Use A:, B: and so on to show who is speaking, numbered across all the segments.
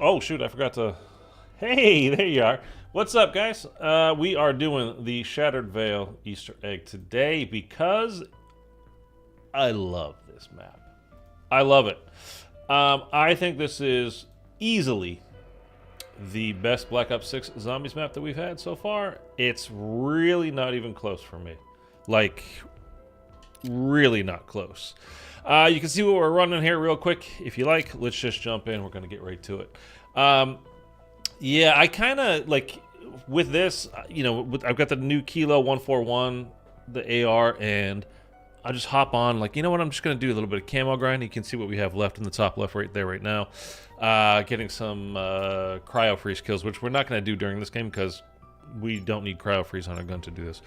A: Oh shoot, I forgot to. Hey, there you are. What's up, guys? We are doing the Shattered Veil Easter egg today because I love this map. I love it. I think this is easily the best Black Ops 6 Zombies map that we've had so far. It's really not even close for me. Like, really not close. You can see what we're running here real quick. If you like, let's just jump in. We're going to get right to it. Yeah, I kind of, like, with this, I've got the new Kilo 141, the AR, and I just hop on, like, you know what, I'm just going to do a little bit of camo grind. You can see what we have left in the top left right there right now. Getting some cryo freeze kills, which we're not going to do during this game because we don't need cryo freeze on our gun to do this.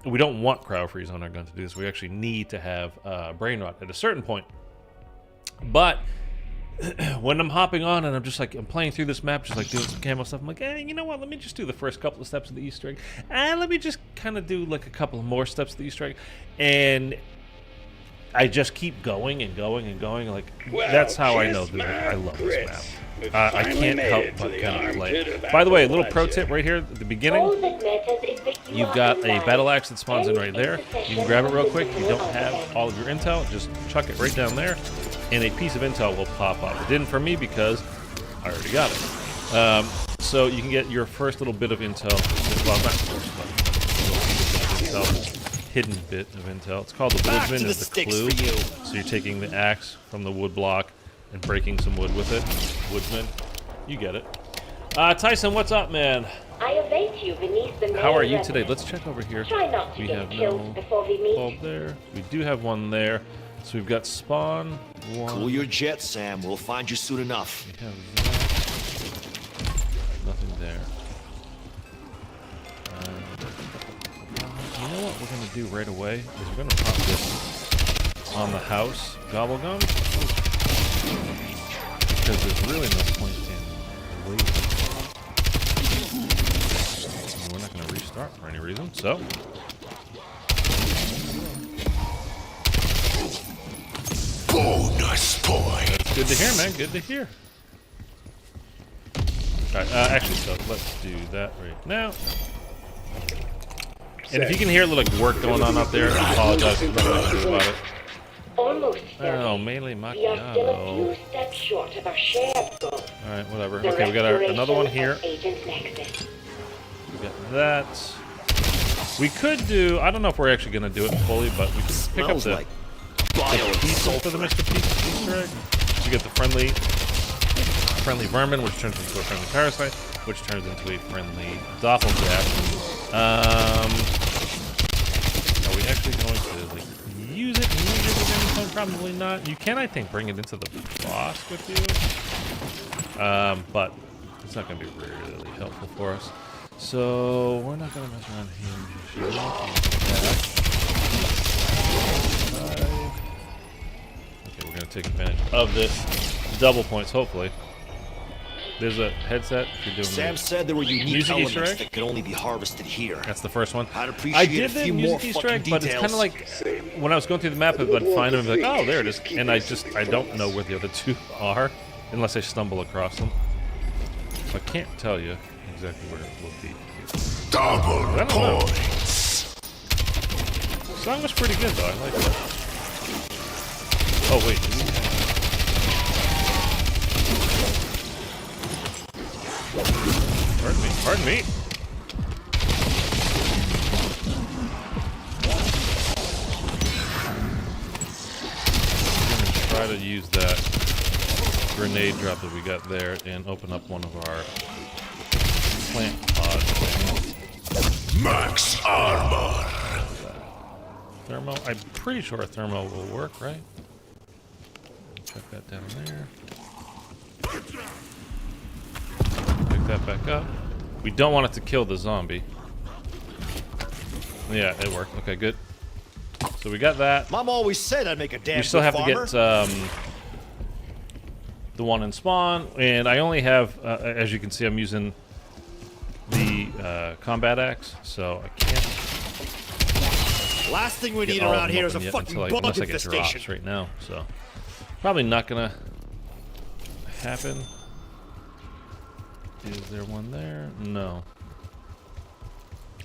A: We don't want cryo freeze on our gun to do this. We actually need to have brain rot at a certain point. But when I'm hopping on and I'm just like, I'm playing through this map, just like doing some camo stuff, I'm like, hey, you know what, let me just do the first couple of steps of the Easter egg, and let me just kind of do like a couple of more steps of the Easter egg, and I just keep going and going and going. Like, well, that's how I know that I love this map. I can't help but kind of play it. By the way, a little pro tip right here at the beginning. You've got a battle axe that spawns in right there. You can grab it real quick. If you don't have all of your intel, just chuck it right down there, and a piece of intel will pop up. It didn't for me because I already got it. So you can get your first little bit of intel. Well, not first, but intel. Hidden bit of intel. It's called the Woodsman is the clue. So you're taking the axe from the wood block and breaking some wood with it. Woodsman, you get it. Tyson, what's up, man?
B: I await you beneath the
A: How are you today? Let's check over here.
B: Try not to
A: We
B: get
A: have
B: killed
A: no
B: before we meet.
A: bulb there. We do have one there. So we've got spawn one.
C: Cool your jet, Sam. We'll find you soon enough.
A: We have that. Nothing there. You know what we're going to do right away is we're going to pop this on the house gobble gum, because there's really no point in waiting. And we're not going to restart for any reason, so
C: Bonus point.
A: that's good to hear, man. Good to hear. All right, actually, so let's do that right now. And if you can hear a little work going on up there, I apologize for about it.
B: Almost.
A: Oh, melee
B: We are still a
A: macchiato.
B: few steps short of our shared goal.
A: Alright, whatever.
B: The
A: Okay, we got another one here.
B: Agent Nexus.
A: We got that. We could do, I don't know if we're actually going to do it fully, but we could pick up the pieces for the Mr. Peace Easter egg. So you get the friendly vermin, which turns into a friendly parasite, which turns into a friendly doppelganger. Are we actually going to like use it again? Probably not. You can, I think, bring it into the boss with you, but it's not going to be really helpful for us. So we're not going to mess around here. Okay, we're going to take advantage of this double points, hopefully. There's a headset if you're doing
C: Sam said there were unique
A: music Easter
C: elements
A: egg?
C: that could only be harvested here.
A: That's the first one.
C: I'd appreciate
A: I
C: a
A: did the
C: few more
A: music Easter egg,
C: fucking
A: but it's kind of
C: details.
A: like when I was going through the map, I'd find them and be like, oh, there it is. And I don't know where the other two are unless I stumble across them. So I can't tell you exactly where it will be.
C: Double
A: points. The song was pretty good, though. I like it. Oh, wait. Pardon me. I'm going to try to use that grenade drop that we got there and open up one of our plant pods things.
C: Max armor.
A: Thermo. I'm pretty sure a thermo will work, right? Check that down there. Pick that back up. We don't want it to kill the zombie. Yeah, it worked. Okay, good. So we got that.
C: Mom always said I'd make a damn
A: We still
C: good
A: have
C: farmer.
A: to get the one in spawn, and I only have, as you can see, I'm using the combat axe, so I can't
C: Last thing we
A: get
C: need
A: all of
C: around
A: them
C: here is a
A: open yet
C: fucking
A: until
C: bug
A: unless I get drops
C: infestation.
A: right now. So probably not gonna happen. Is there one there? No.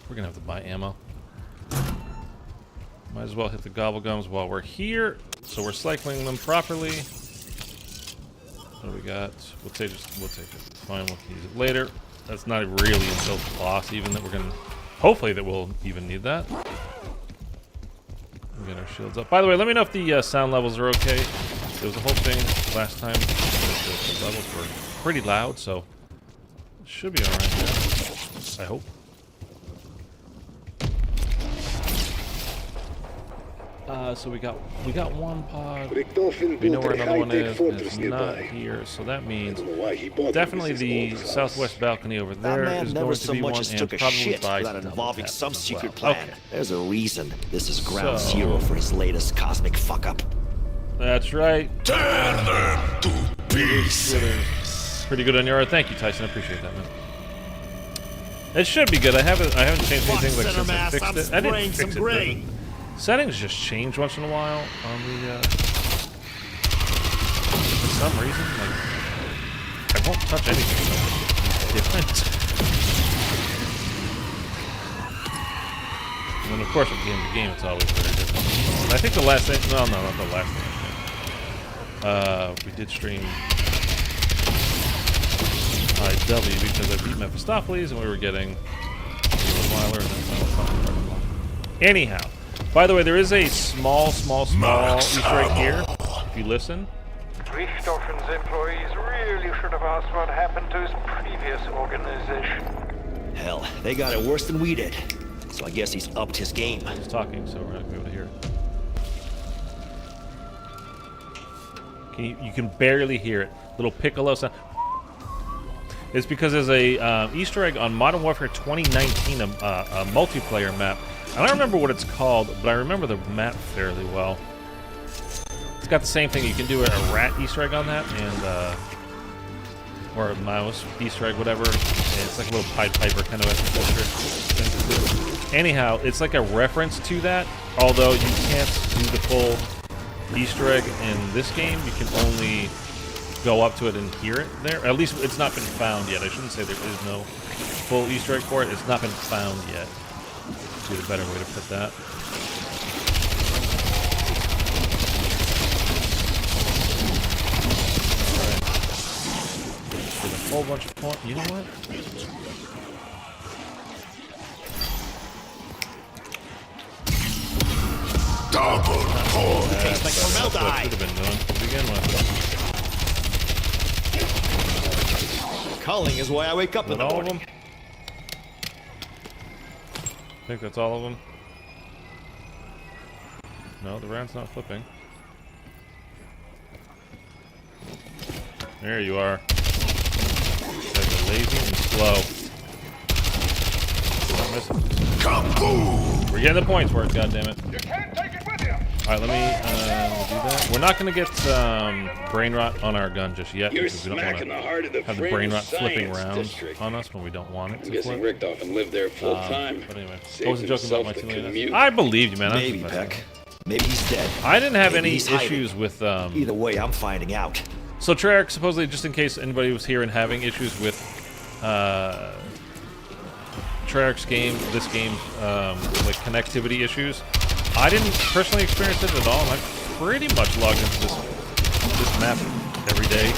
A: We're gonna have to buy ammo. Might as well hit the gobblegums while we're here, so we're cycling them properly. What do we got? We'll take it. It's fine. We'll use it later. That's not really until the boss, even that we're gonna. Hopefully, that we'll even need that. We'll get our shields up. By the way, let me know if the sound levels are okay. There was a whole thing last time. The levels were pretty loud, so it should be all right now. I hope. So we got one pod. We know where another one is. It's not here, so that means definitely the southwest balcony over there is going to be one, and probably by
C: without involving some
A: as
C: secret
A: well.
C: plan.
A: Okay.
C: There's a reason this is ground zero for his latest cosmic fuck up.
A: That's right.
C: Turn them to pieces.
A: Pretty good on your art. Thank you, Tyson. I appreciate that, man. It should be good. I haven't changed anything like since I fixed it. I didn't fix it. But settings just change once in a while on the. For some reason, like I won't touch anything different. And then, of course, at the end of the game, it's always very different. And I think the last thing. No, not the last thing. We did stream IW because I beat Mephistopheles and we were getting Weiler and then anyhow, by the way, there is a small Easter egg here. If you listen.
D: Richthoffen's employees really should have asked what happened to his previous organization.
C: Hell, they got it worse than we did. So I guess he's upped his game.
A: He's talking, so we're not gonna be able to hear it. You can barely hear it. Little piccolo sound. It's because there's a Easter egg on Modern Warfare 2019, a multiplayer map. I don't remember what it's called, but I remember the map fairly well. It's got the same thing. You can do a rat Easter egg on that, and or a mouse Easter egg, whatever. And it's like a little Pied Piper kind of adventure. Anyhow, it's like a reference to that. Although you can't do the full Easter egg in this game, you can only go up to it and hear it there. At least it's not been found yet. I shouldn't say there is no full Easter egg for it. It's not been found yet. Would be a better way to put that. Alright. Get a whole bunch of points. You know what?
C: Double hordes.
A: That's what I should have been doing to begin with.
C: Culling is why I wake up in the
A: all of
C: morning.
A: them? I think that's all of them. No, the round's not flipping. There you are. You guys are lazy and slow. Not missing.
C: Kaboom!
A: We're getting the points for it, goddammit.
D: You can't take it with you.
A: Alright, let me do that. We're not going to get brain rot on our gun just yet because we don't want to have the brain rot flipping rounds on us when we don't want it to
E: I'm guessing
A: flip.
E: Richtofen lived there full time.
A: But anyway,
E: Saved
A: I wasn't joking about my
E: himself the
A: silliness.
E: commute.
A: I believe you, man. I'm
C: Maybe,
A: just messing
C: Peck. Maybe he's dead.
A: I didn't have
C: Maybe
A: any
C: he's hiding.
A: issues with.
C: Either way, I'm finding out.
A: So Treyarch, supposedly, just in case anybody was here and having issues with Treyarch's game, this game's like connectivity issues, I didn't personally experience it at all. And I pretty much logged into this map every day.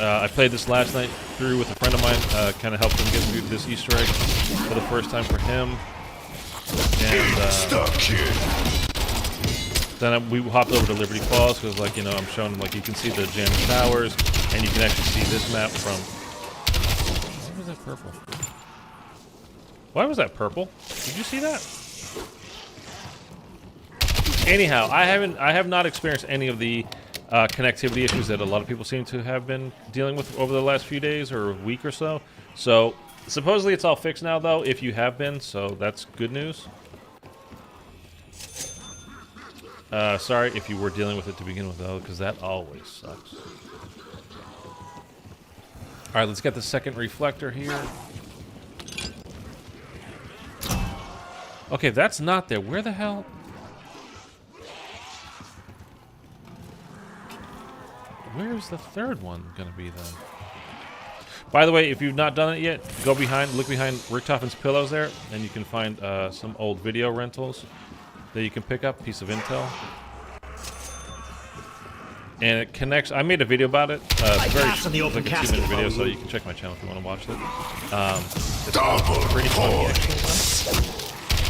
A: I played this last night through with a friend of mine. Kind of helped him get through this Easter egg for the first time for him. And
C: Stuck kid.
A: then we hopped over to Liberty Falls because, like, you know, I'm showing him, like, you can see the Jam Towers, and you can actually see this map from. Why was that purple? Why was that purple? Did you see that? Anyhow, I have not experienced any of the connectivity issues that a lot of people seem to have been dealing with over the last few days or a week or so. So supposedly it's all fixed now, though, if you have been, so that's good news. Sorry if you were dealing with it to begin with, though, because that always sucks. All right, let's get the second reflector here. Okay, that's not there. Where the hell? Where's the third one gonna be then? By the way, if you've not done it yet, look behind Richtofen's pillows there, and you can find some old video rentals that you can pick up. Piece of intel. And it connects. I made a video about it. It's like a 2-minute video, so you can check my channel if you want to watch it. It's pretty funny, actually.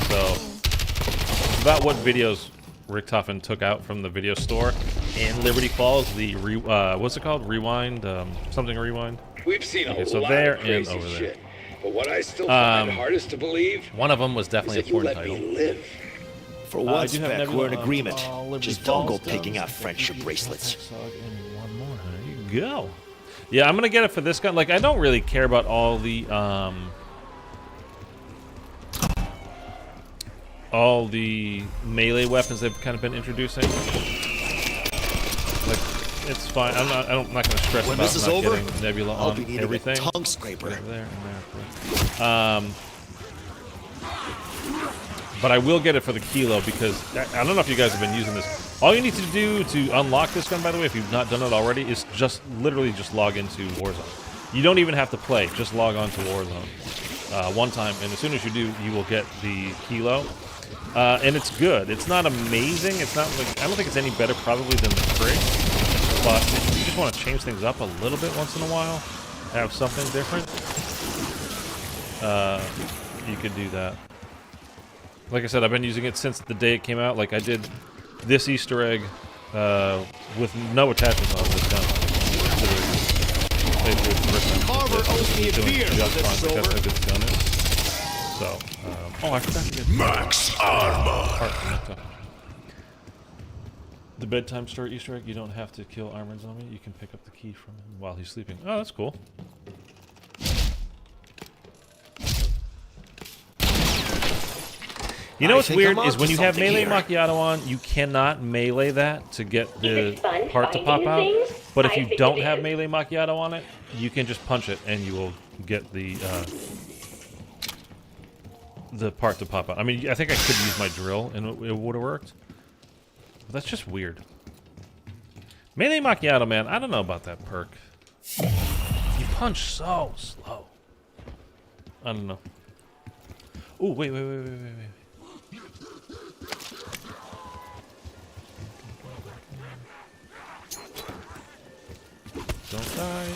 A: So, it's about what videos Richtofen took out from the video store in Liberty Falls. The what's it called? Rewind, something rewind.
E: We've seen a
A: so
E: lot
A: there
E: of crazy
A: and over there.
E: shit, but what I still find hardest to believe
A: one of them was
E: is
A: definitely
E: that
A: a
E: you
A: porn
E: let
A: title.
E: me live.
C: For once,
A: I do have
C: Beck,
A: Nebula
C: we're in
A: on,
C: agreement.
A: Liberty
C: Just don't go
A: Falls
C: picking
A: down.
C: out friendship bracelets.
A: And one more. There you go. Yeah, I'm gonna get it for this gun. Like, I don't really care about all the melee weapons they've kind of been introducing. Like, it's fine. I'm not gonna stress
C: When
A: about
C: this is
A: not
C: over,
A: getting Nebula
C: I'll
A: on
C: be needing
A: everything.
C: a tongue scraper.
A: There. But I will get it for the kilo because I don't know if you guys have been using this. All you need to do to unlock this gun, by the way, if you've not done it already, is just literally just log into Warzone. You don't even have to play; just log on to Warzone one time, and as soon as you do, you will get the kilo. And it's good. It's not amazing. It's not like I don't think it's any better probably than the Trig. But if you just want to change things up a little bit once in a while, have something different, you could do that. Like I said, I've been using it since the day it came out. Like I did this Easter egg with no attachments on this gun.
C: Carver owes me a beer for this
A: That's
C: silver.
A: how good this gun is. So, oh, I forgot to get
F: Max armor.
A: The bedtime story Easter egg. You don't have to kill Armored Zombie. You can pick up the key from him while he's sleeping. Oh, that's cool. You know what's weird is when you have melee macchiato on, you cannot melee that to get the part to pop out. But if you don't have melee macchiato on it, you can just punch it and you will get the part to pop out. I mean, I think I could use my drill and it would have worked. But that's just weird. Melee macchiato, man, I don't know about that perk. You punch so slow. I don't know. Oh, wait. Don't die.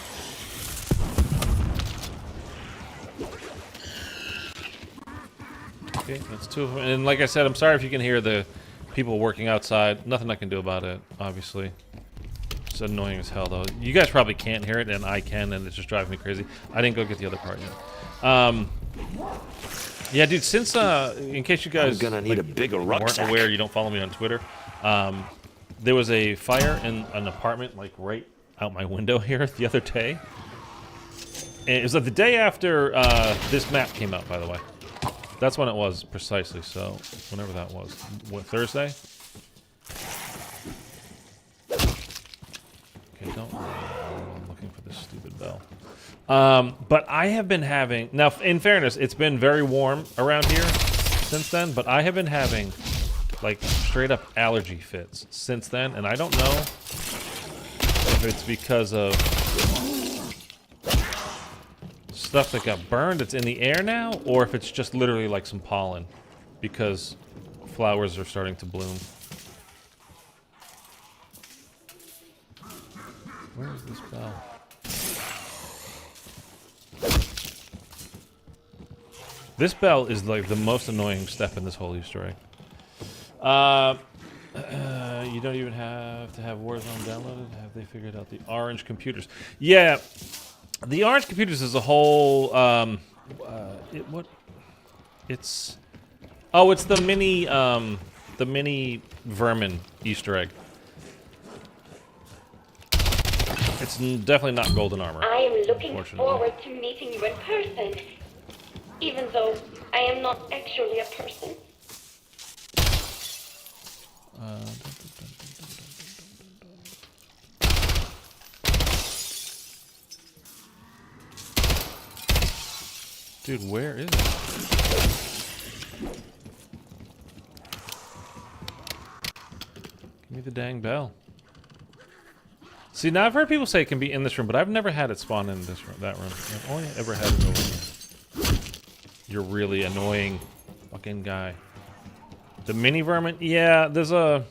A: Okay, that's two of them. And like I said, I'm sorry if you can hear the people working outside. Nothing I can do about it, obviously. It's annoying as hell, though. You guys probably can't hear it, and I can, and it's just driving me crazy. I didn't go get the other part yet. Yeah, dude, since, in case you guys
C: I'm gonna need a bigger
A: weren't
C: rucksack.
A: aware, you don't follow me on Twitter, there was a fire in an apartment, like, right out my window here the other day. And it was like the day after this map came out, by the way. That's when it was, precisely, so whenever that was. What, Thursday? Okay, don't worry. I'm looking for this stupid bell. But I have been having... Now, in fairness, it's been very warm around here since then, but I have been having, like, straight-up allergy fits since then, and I don't know if it's because of stuff that got burned that's in the air now, or if it's just literally like some pollen, because flowers are starting to bloom. Where is this bell? This bell is like the most annoying step in this whole Easter egg. You don't even have to have Warzone downloaded. Have they figured out the orange computers? Yeah, the orange computers is a whole. It's the mini vermin Easter egg. It's definitely not golden armor.
B: I am looking
A: unfortunately.
B: forward to meeting you in person, even though I am not actually a person.
A: Dude, where is it? Give me the dang bell. See, now I've heard people say it can be in this room, but I've never had it spawn in this room, that room. I've only ever had it over here. You're really annoying fucking guy. The mini vermin? Yeah, there's a...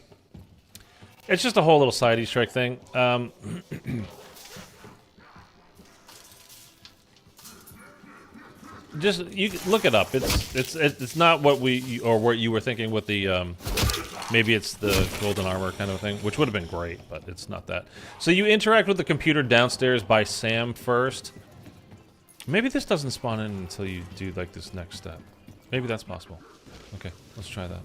A: It's just a whole little side Easter egg thing. Just you look it up. It's not what what you were thinking with the maybe it's the golden armor kind of thing, which would have been great, but it's not that. So you interact with the computer downstairs by Sam first. Maybe this doesn't spawn in until you do like this next step. Maybe that's possible. Okay, let's try that.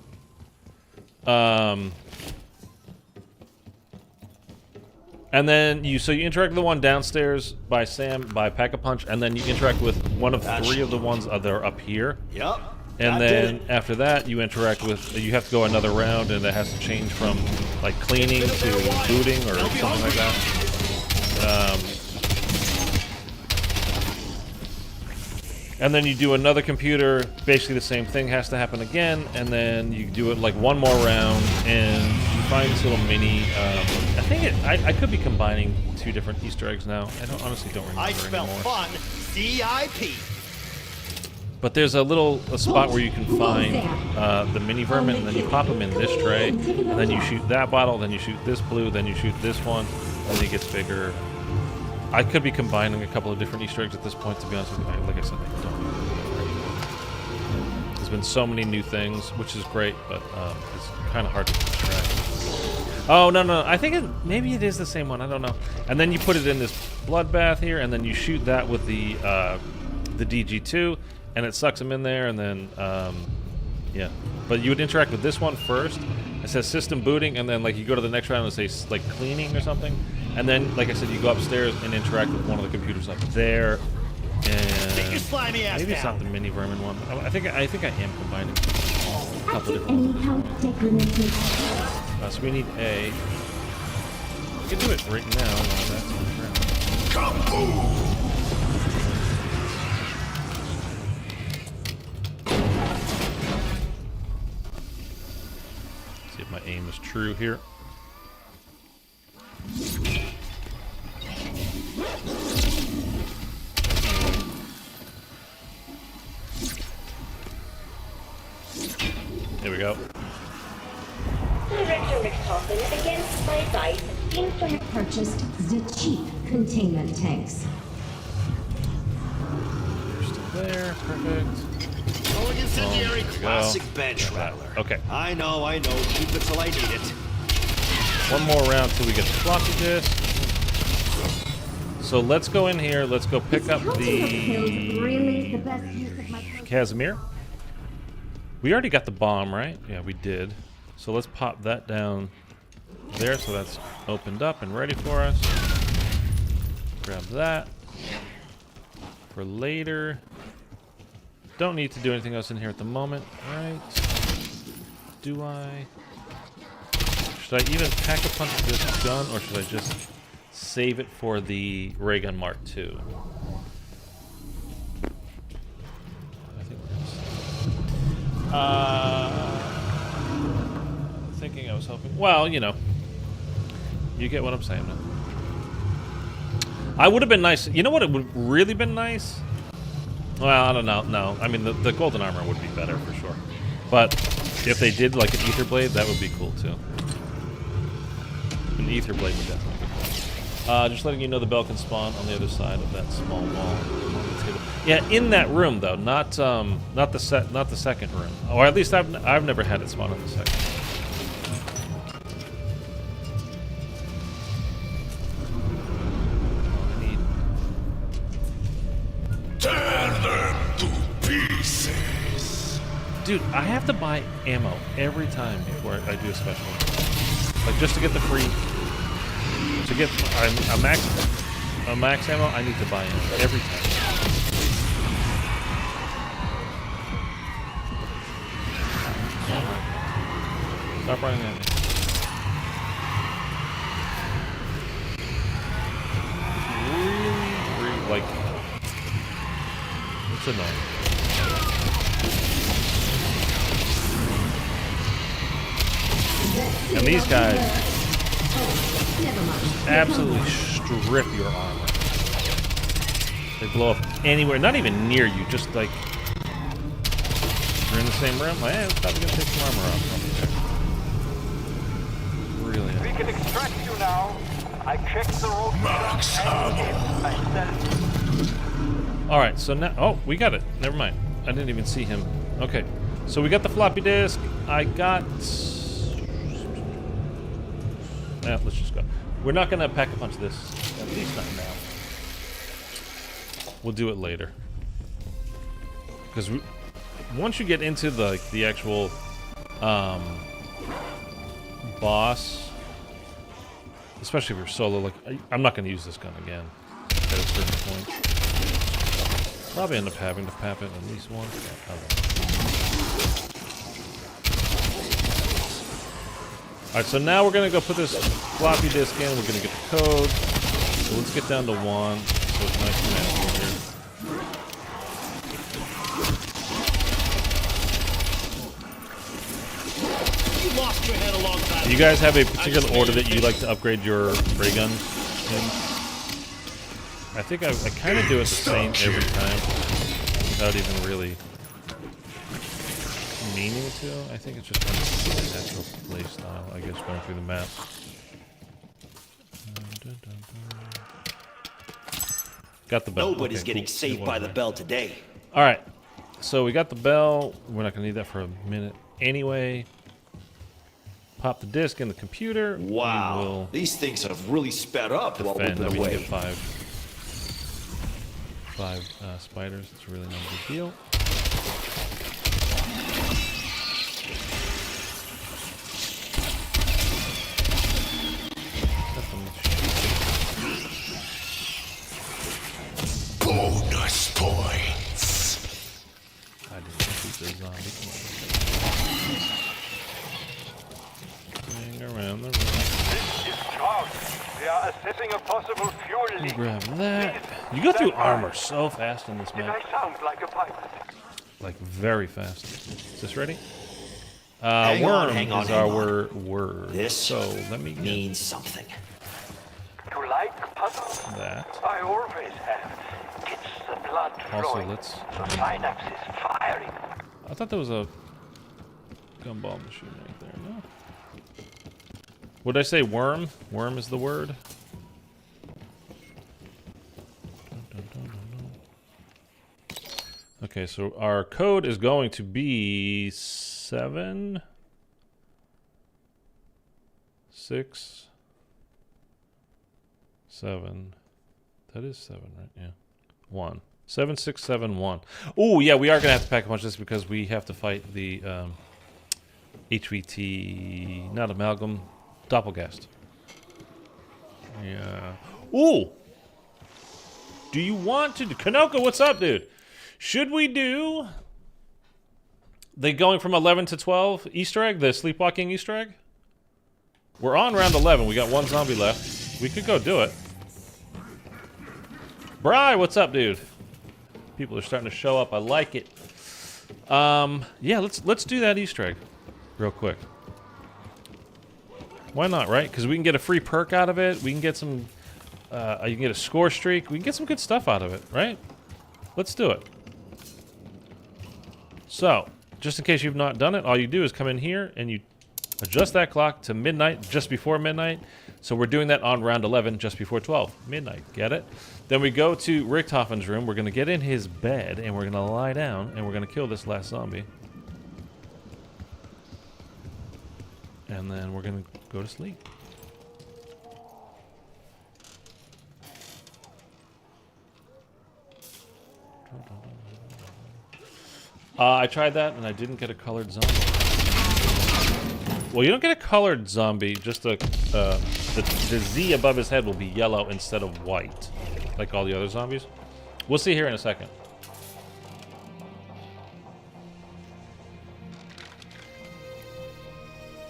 A: And then you interact with the one downstairs by Sam by Pack-a-Punch, and then you interact with one of three of the ones that are up here.
C: Yep.
A: And then after that, you interact with. You have to go another round, and it has to change from like cleaning to booting or something like that. And then you do another computer. Basically, the same thing has to happen again, and then you do it like one more round, and you find this little mini. I think I could be combining two different Easter eggs now. Honestly don't remember
C: I spell
A: anymore.
C: fun, C-I-P.
A: But there's a spot where you can find the mini vermin, and then you pop them in this tray, and then you shoot that bottle, then you shoot this blue, then you shoot this one, and it gets bigger. I could be combining a couple of different Easter eggs at this point, to be honest with you. Like I said, I don't remember. There's been so many new things, which is great, but it's kind of hard to keep track. Oh, no. I think maybe it is the same one. I don't know. And then you put it in this bloodbath here, and then you shoot that with the DG2, and it sucks them in there, and then, yeah. But you would interact with this one first. It says system booting, and then, like, you go to the next round and it says, like, cleaning or something. And then, like I said, you go upstairs and interact with one of the computers up there. And maybe it's not the mini vermin one. I think I am combining a couple different ones. So we need A. We can do it right now. See if my aim is true here. There we go.
B: Director Richthofen, against my advice, seems to have
G: purchased the cheap containment tanks.
A: You're still there. Perfect.
C: Rolling incendiary,
A: There we go.
C: classic bench rattler.
A: Okay.
C: I know. Keep it till I need it.
A: One more round till we get the floppy disk. So let's go in here. Let's go pick up the Casimir. We already got the bomb, right? Yeah, we did. So let's pop that down there so that's opened up and ready for us. Grab that for later. Don't need to do anything else in here at the moment, right? Do I? Should I even pack-a-punch this gun, or should I just save it for the ray gun Mark II? I think thinking I was hoping. Well, you know, you get what I'm saying. Man. I would have been nice. You know what? It would really been nice. Well, I don't know. No, I mean the golden armor would be better for sure. But if they did like an ether blade, that would be cool too. An ether blade would definitely be cool. Just letting you know the bell can spawn on the other side of that small wall. Yeah, in that room though, not the second room, or at least I've never had it spawn in the second.
F: Turn them to pieces.
A: Dude, I have to buy ammo every time before I do a special. Like just to get the free, to get a max ammo, I need to buy ammo every time. Stop running at me. Really like. It's annoying. And these guys,
G: Never mind.
A: absolutely strip your armor. They blow up anywhere, not even near you, just like you're in the same room. Like, it's probably gonna take some armor off. Really?
D: We can extract you now. I checked the road.
F: Max ammo.
A: All right, so now, oh, we got it. Never mind. I didn't even see him. Okay, so we got the floppy disk. I got. Yeah, let's just go. We're not gonna pack a punch of this. At least not now. We'll do it later. Because once you get into the actual boss, especially if you're solo, like I'm not gonna use this gun again at a certain point. Probably end up having to pap it at least once. Alright, so now we're gonna go put this floppy disk in. We're gonna get the code. So let's get down to 1. So it's nice and manageable here.
C: You lost your head a long time.
A: Do you guys have a particular order that you like to upgrade your ray guns in? I think I kind of do it the same every time without even really meaning to. I think it's just kind of a natural play style, I guess, going through the map. Got the bell.
C: Nobody's
A: Okay,
C: getting
A: cool.
C: saved by the bell today.
A: All right, so we got the bell. We're not gonna need that for a minute anyway. Pop the disc in the computer.
C: Wow,
A: We'll
C: these things have really sped up while we've
A: defend.
C: been
A: Then we can
C: away.
A: get five spiders. It's really not a big deal.
F: Bonus points.
A: I didn't shoot the zombie. Hang around the room.
D: This is Charles. We are assessing a possible fuel leak.
A: Grab that. You go through armor so fast in this
D: Did
A: map.
D: I sound like a pilot?
A: Like very fast. Is this ready?
C: Hang
A: worm
C: on,
A: is
C: hang
A: our
C: on.
A: word.
C: This
A: So let me get
C: means something.
D: You like puzzles?
A: that.
D: I always have. Gets the blood
A: Also,
D: flowing.
A: let's.
D: The synapses firing.
A: I thought there was a gumball machine right there. No. What did I say? Worm? Worm is the word. Okay, so our code is going to be 7 6 7. That is 7, right? Yeah. 1 7 6 7 1. Oh yeah, we are gonna have to pack a bunch of this because we have to fight the HVT, not amalgam, doppelgast. Yeah. Ooh. Do you want to? Kanoko, what's up, dude? Should we do the going from 11 to 12 Easter egg, the sleepwalking Easter egg? We're on round 11. We got one zombie left. We could go do it. Bri, what's up, dude? People are starting to show up. I like it. Yeah, let's do that Easter egg real quick. Why not, right? Because we can get a free perk out of it. We can get some. You can get a score streak. We can get some good stuff out of it, right? Let's do it. So, just in case you've not done it, all you do is come in here and you adjust that clock to midnight, just before midnight. So we're doing that on round 11, just before 12, midnight. Get it? Then we go to Richthofen's room. We're going to get in his bed and we're going to lie down and we're going to kill this last zombie. And then we're going to go to sleep. I tried that and I didn't get a colored zombie. Well, you don't get a colored zombie, just the Z above his head will be yellow instead of white, like all the other zombies. We'll see here in a second.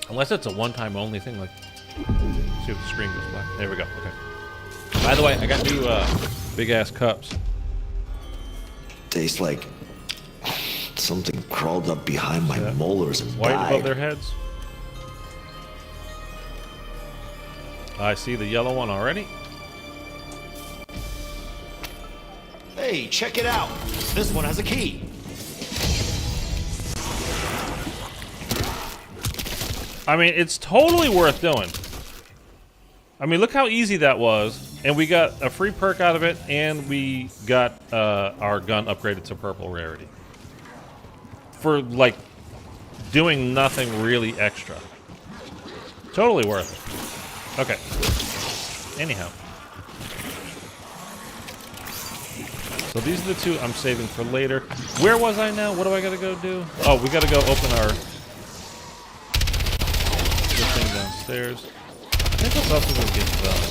A: Unless it's a one-time only thing, like, see if the screen goes black. There we go, okay. By the way, I got new big-ass cups.
C: Tastes like something crawled up behind my molars and
A: White
C: died.
A: above their heads. I see the yellow one already.
C: Hey, check it out. This one has a key.
A: I mean, it's totally worth doing. I mean, look how easy that was. And we got a free perk out of it, and we got our gun upgraded to purple rarity. For, like, doing nothing really extra. Totally worth it. Okay. Anyhow. So these are the two I'm saving for later. Where was I now? What do I gotta go do? Oh, we gotta go open our thing downstairs. I think that's also gonna get done.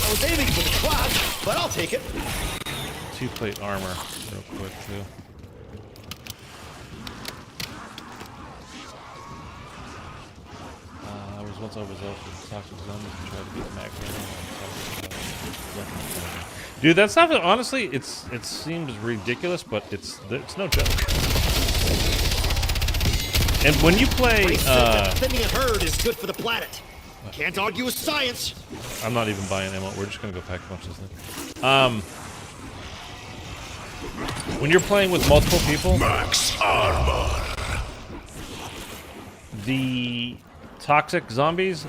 C: I was aiming for the clock, but I'll take it.
A: 2-plate armor, real quick too. I was once overzealous with toxic zombies and tried to beat the max. Dude, that stuff, honestly, it seems ridiculous, but it's no joke. And when you play,
C: thinning a herd is good for the planet. Can't argue with science.
A: I'm not even buying ammo. We're just gonna go pack a bunch of this thing. When you're playing with multiple people,
F: Max armor.
A: the toxic zombies,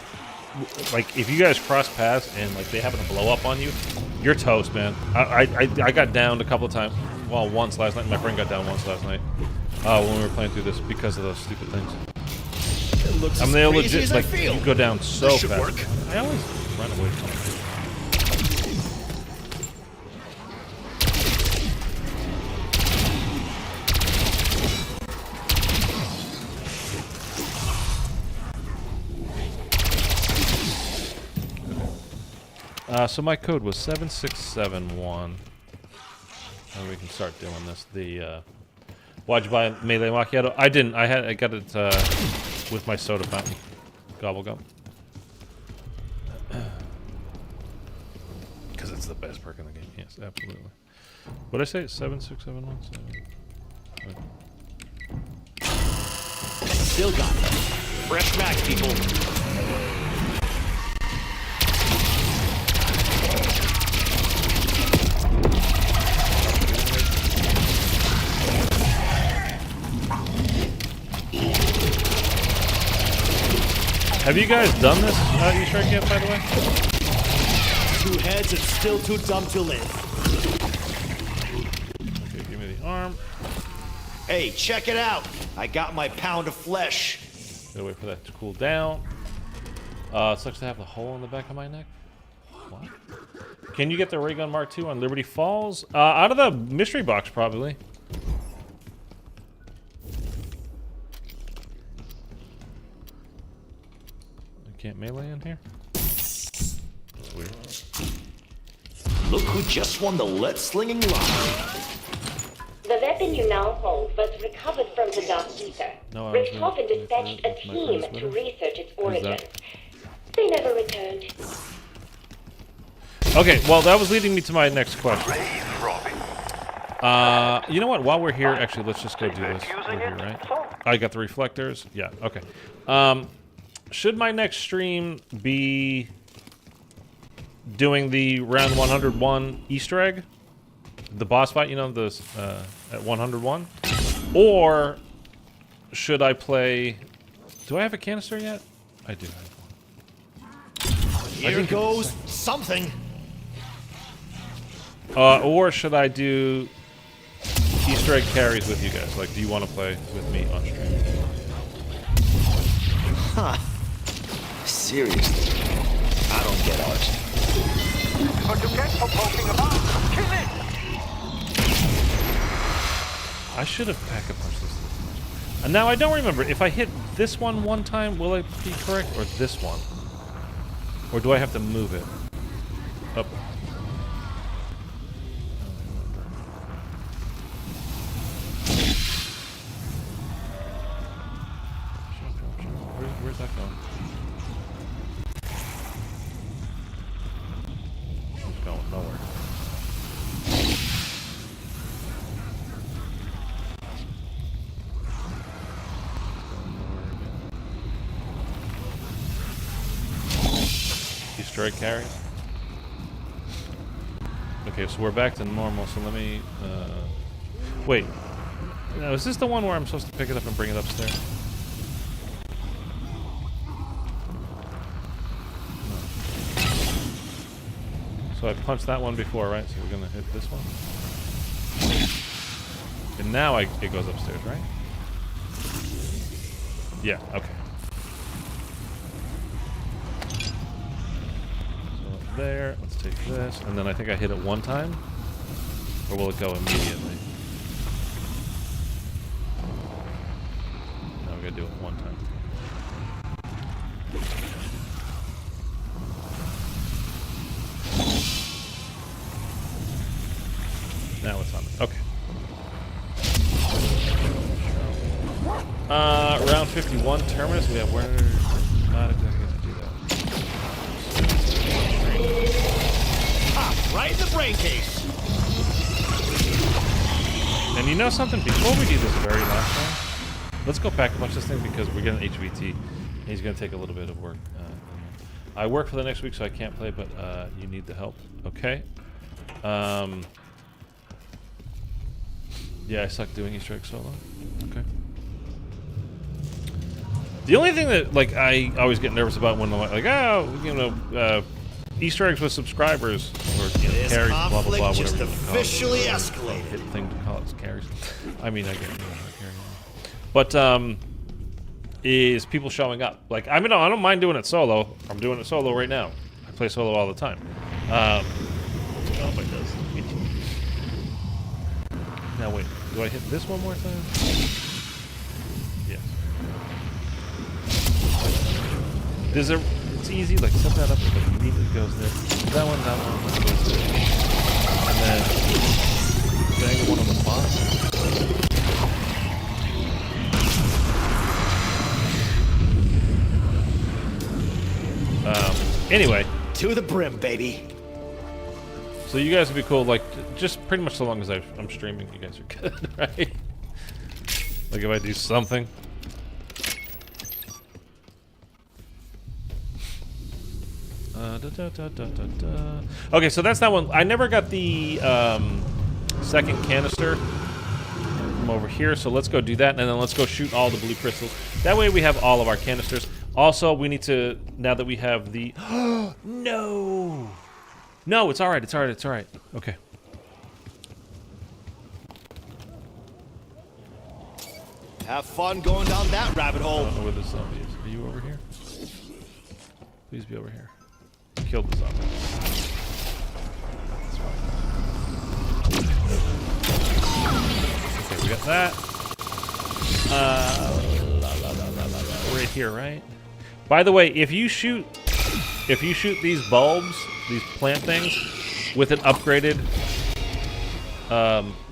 A: like if you guys cross paths and like they happen to blow up on you, you're toast, man. I got downed a couple of times. Well, once last night. My friend got down once last night when we were playing through this because of those stupid things.
C: It looks
A: I mean, they're
C: crazy
A: legit.
C: as I
A: Like
C: feel.
A: you go down so
C: This should
A: fast.
C: work.
A: I always run away from it. So my code was 7671. And we can start doing this. The why'd you buy melee macchiato? I didn't. I got it with my soda fountain. Gobble gum. Because it's the best perk in the game. Yes, absolutely. What'd I say? 7671.
C: Still got it. Fresh Mac, people.
A: Have you guys done this Easter egg yet, by the way?
C: 2 heads and still too dumb to live.
A: Okay, give me the arm.
C: Hey, check it out. I got my pound of flesh.
A: Gotta wait for that to cool down. Sucks to have the hole in the back of my neck. What? Can you get the ray gun Mark II on Liberty Falls? Out of the mystery box, probably. Can't melee in here? That's weird.
C: Look who just won the Let's Slinging lottery.
B: The weapon you now hold was recovered from the Dark Ether.
A: No, I was
B: Richthofen
A: gonna-
B: dispatched a
A: with my
B: team
A: friends
B: to
A: with him.
B: research its
A: Who's
B: origins.
A: that?
B: They never returned.
A: Okay, well, that was leading me to my next question. You know what? While we're here, actually, let's just go do this. We're here, right? I got the reflectors. Yeah, okay. Should my next stream be doing the round 101 Easter egg? The boss fight, you know, this at 101? Or should I play... Do I have a canister yet? I do have one.
C: Here goes something.
A: Or should I do Easter egg carries with you guys? Like, do you want to play with me on stream?
C: Huh. Seriously. I don't get art.
D: But you get for poking about. Kill it!
A: I should have pack a punch this. And now I don't remember. If I hit this one time, will it be correct? Or this one? Or do I have to move it? Up. Where's that going? It's going nowhere. Easter egg carries. Okay, so we're back to normal, so let me... wait. Now, is this the one where I'm supposed to pick it up and bring it upstairs? No. So I punched that one before, right? So we're going to hit this one. And now it goes upstairs, right? Yeah, okay. So there, let's take this. And then I think I hit it one time. Or will it go immediately? No, we gotta do it one time. Now it's on. Okay. Round 51, Terminus. We have where? Not exactly going to do that.
C: Right in the brain case.
A: And you know something? Before we do this very last time, let's go back and watch this thing because we're getting HVT. And he's going to take a little bit of work. I work for the next week, so I can't play, but you need the help. Okay. Yeah, I suck doing Easter egg solo. Okay. The only thing that, like, I always get nervous about when I'm like, oh, you know, Easter eggs with subscribers or carries, blah blah blah, whatever.
C: Just officially escalated.
A: Hit thing to call it carries. I mean, I get it. But is people showing up? Like, I mean, I don't mind doing it solo. I'm doing it solo right now. I play solo all the time. Oh my God. Now wait, do I hit this one more time? Yes. There's a. It's easy. Like set that up. Like immediately goes there. That one goes there. And then bang one on the bottom. Anyway.
C: To the brim, baby.
A: So you guys would be cool, like, just pretty much so long as I'm streaming, you guys are good, right? Like if I do something. Okay, so that's that one. I never got the second canister from over here, so let's go do that, and then let's go shoot all the blue crystals. That way we have all of our canisters. Also, we need to, now that we have the... No! No, it's alright, it's alright, it's alright. Okay.
C: Have fun going down that rabbit hole.
A: I don't know where the zombie is. Are you over here? Please be over here. Killed the zombie. That's fine. Okay, we got that. Right here, right? By the way, if you shoot these bulbs, these plant things, with an upgraded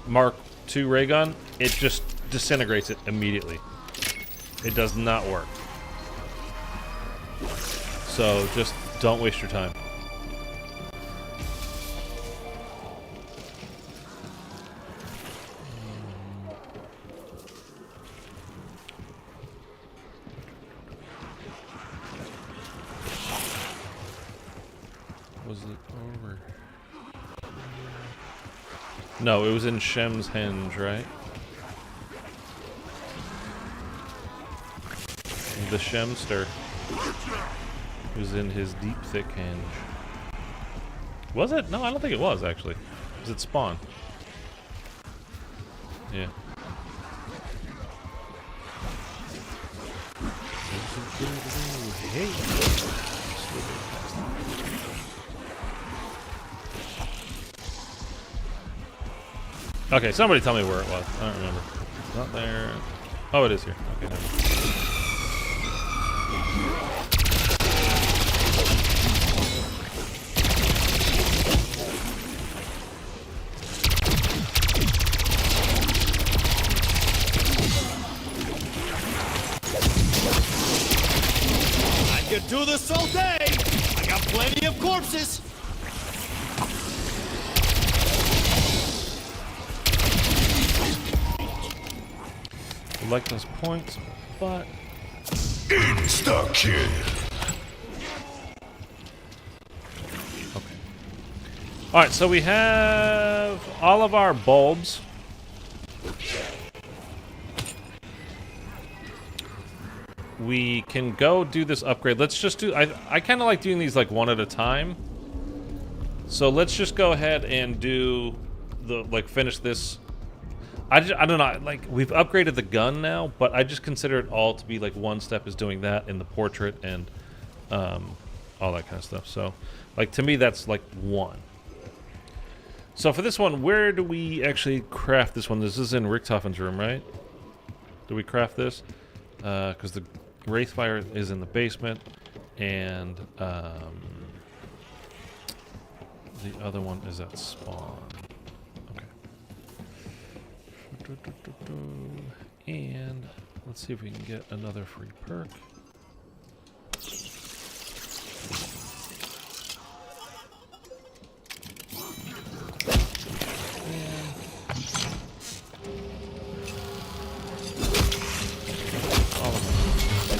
A: Mark II ray gun, it just disintegrates it immediately. It does not work. So just don't waste your time. Was it over? No, it was in Shem's hinge, right? The Shemster was in his deep, thick hinge. Was it? No, I don't think it was, actually. Was it Spawn? Yeah. Hey. Okay, somebody tell me where it was. I don't remember. It's not there. Oh, it is here. Okay, never mind.
C: I could do this all day. I got plenty of corpses.
A: I like those points, but
F: Insta-kill.
A: All right, so we have all of our bulbs. We can go do this upgrade. Let's just do... I kind of like doing these like one at a time. So let's just go ahead and do the... like finish this. I don't know. Like we've upgraded the gun now, but I just consider it all to be like one step is doing that in the portrait and all that kind of stuff. So like to me that's like one. So for this one, where do we actually craft this one? This is in Richtofen's room, right? Do we craft this? Because the Wraithfire is in the basement, and the other one is at spawn. Okay. And let's see if we can get another free perk.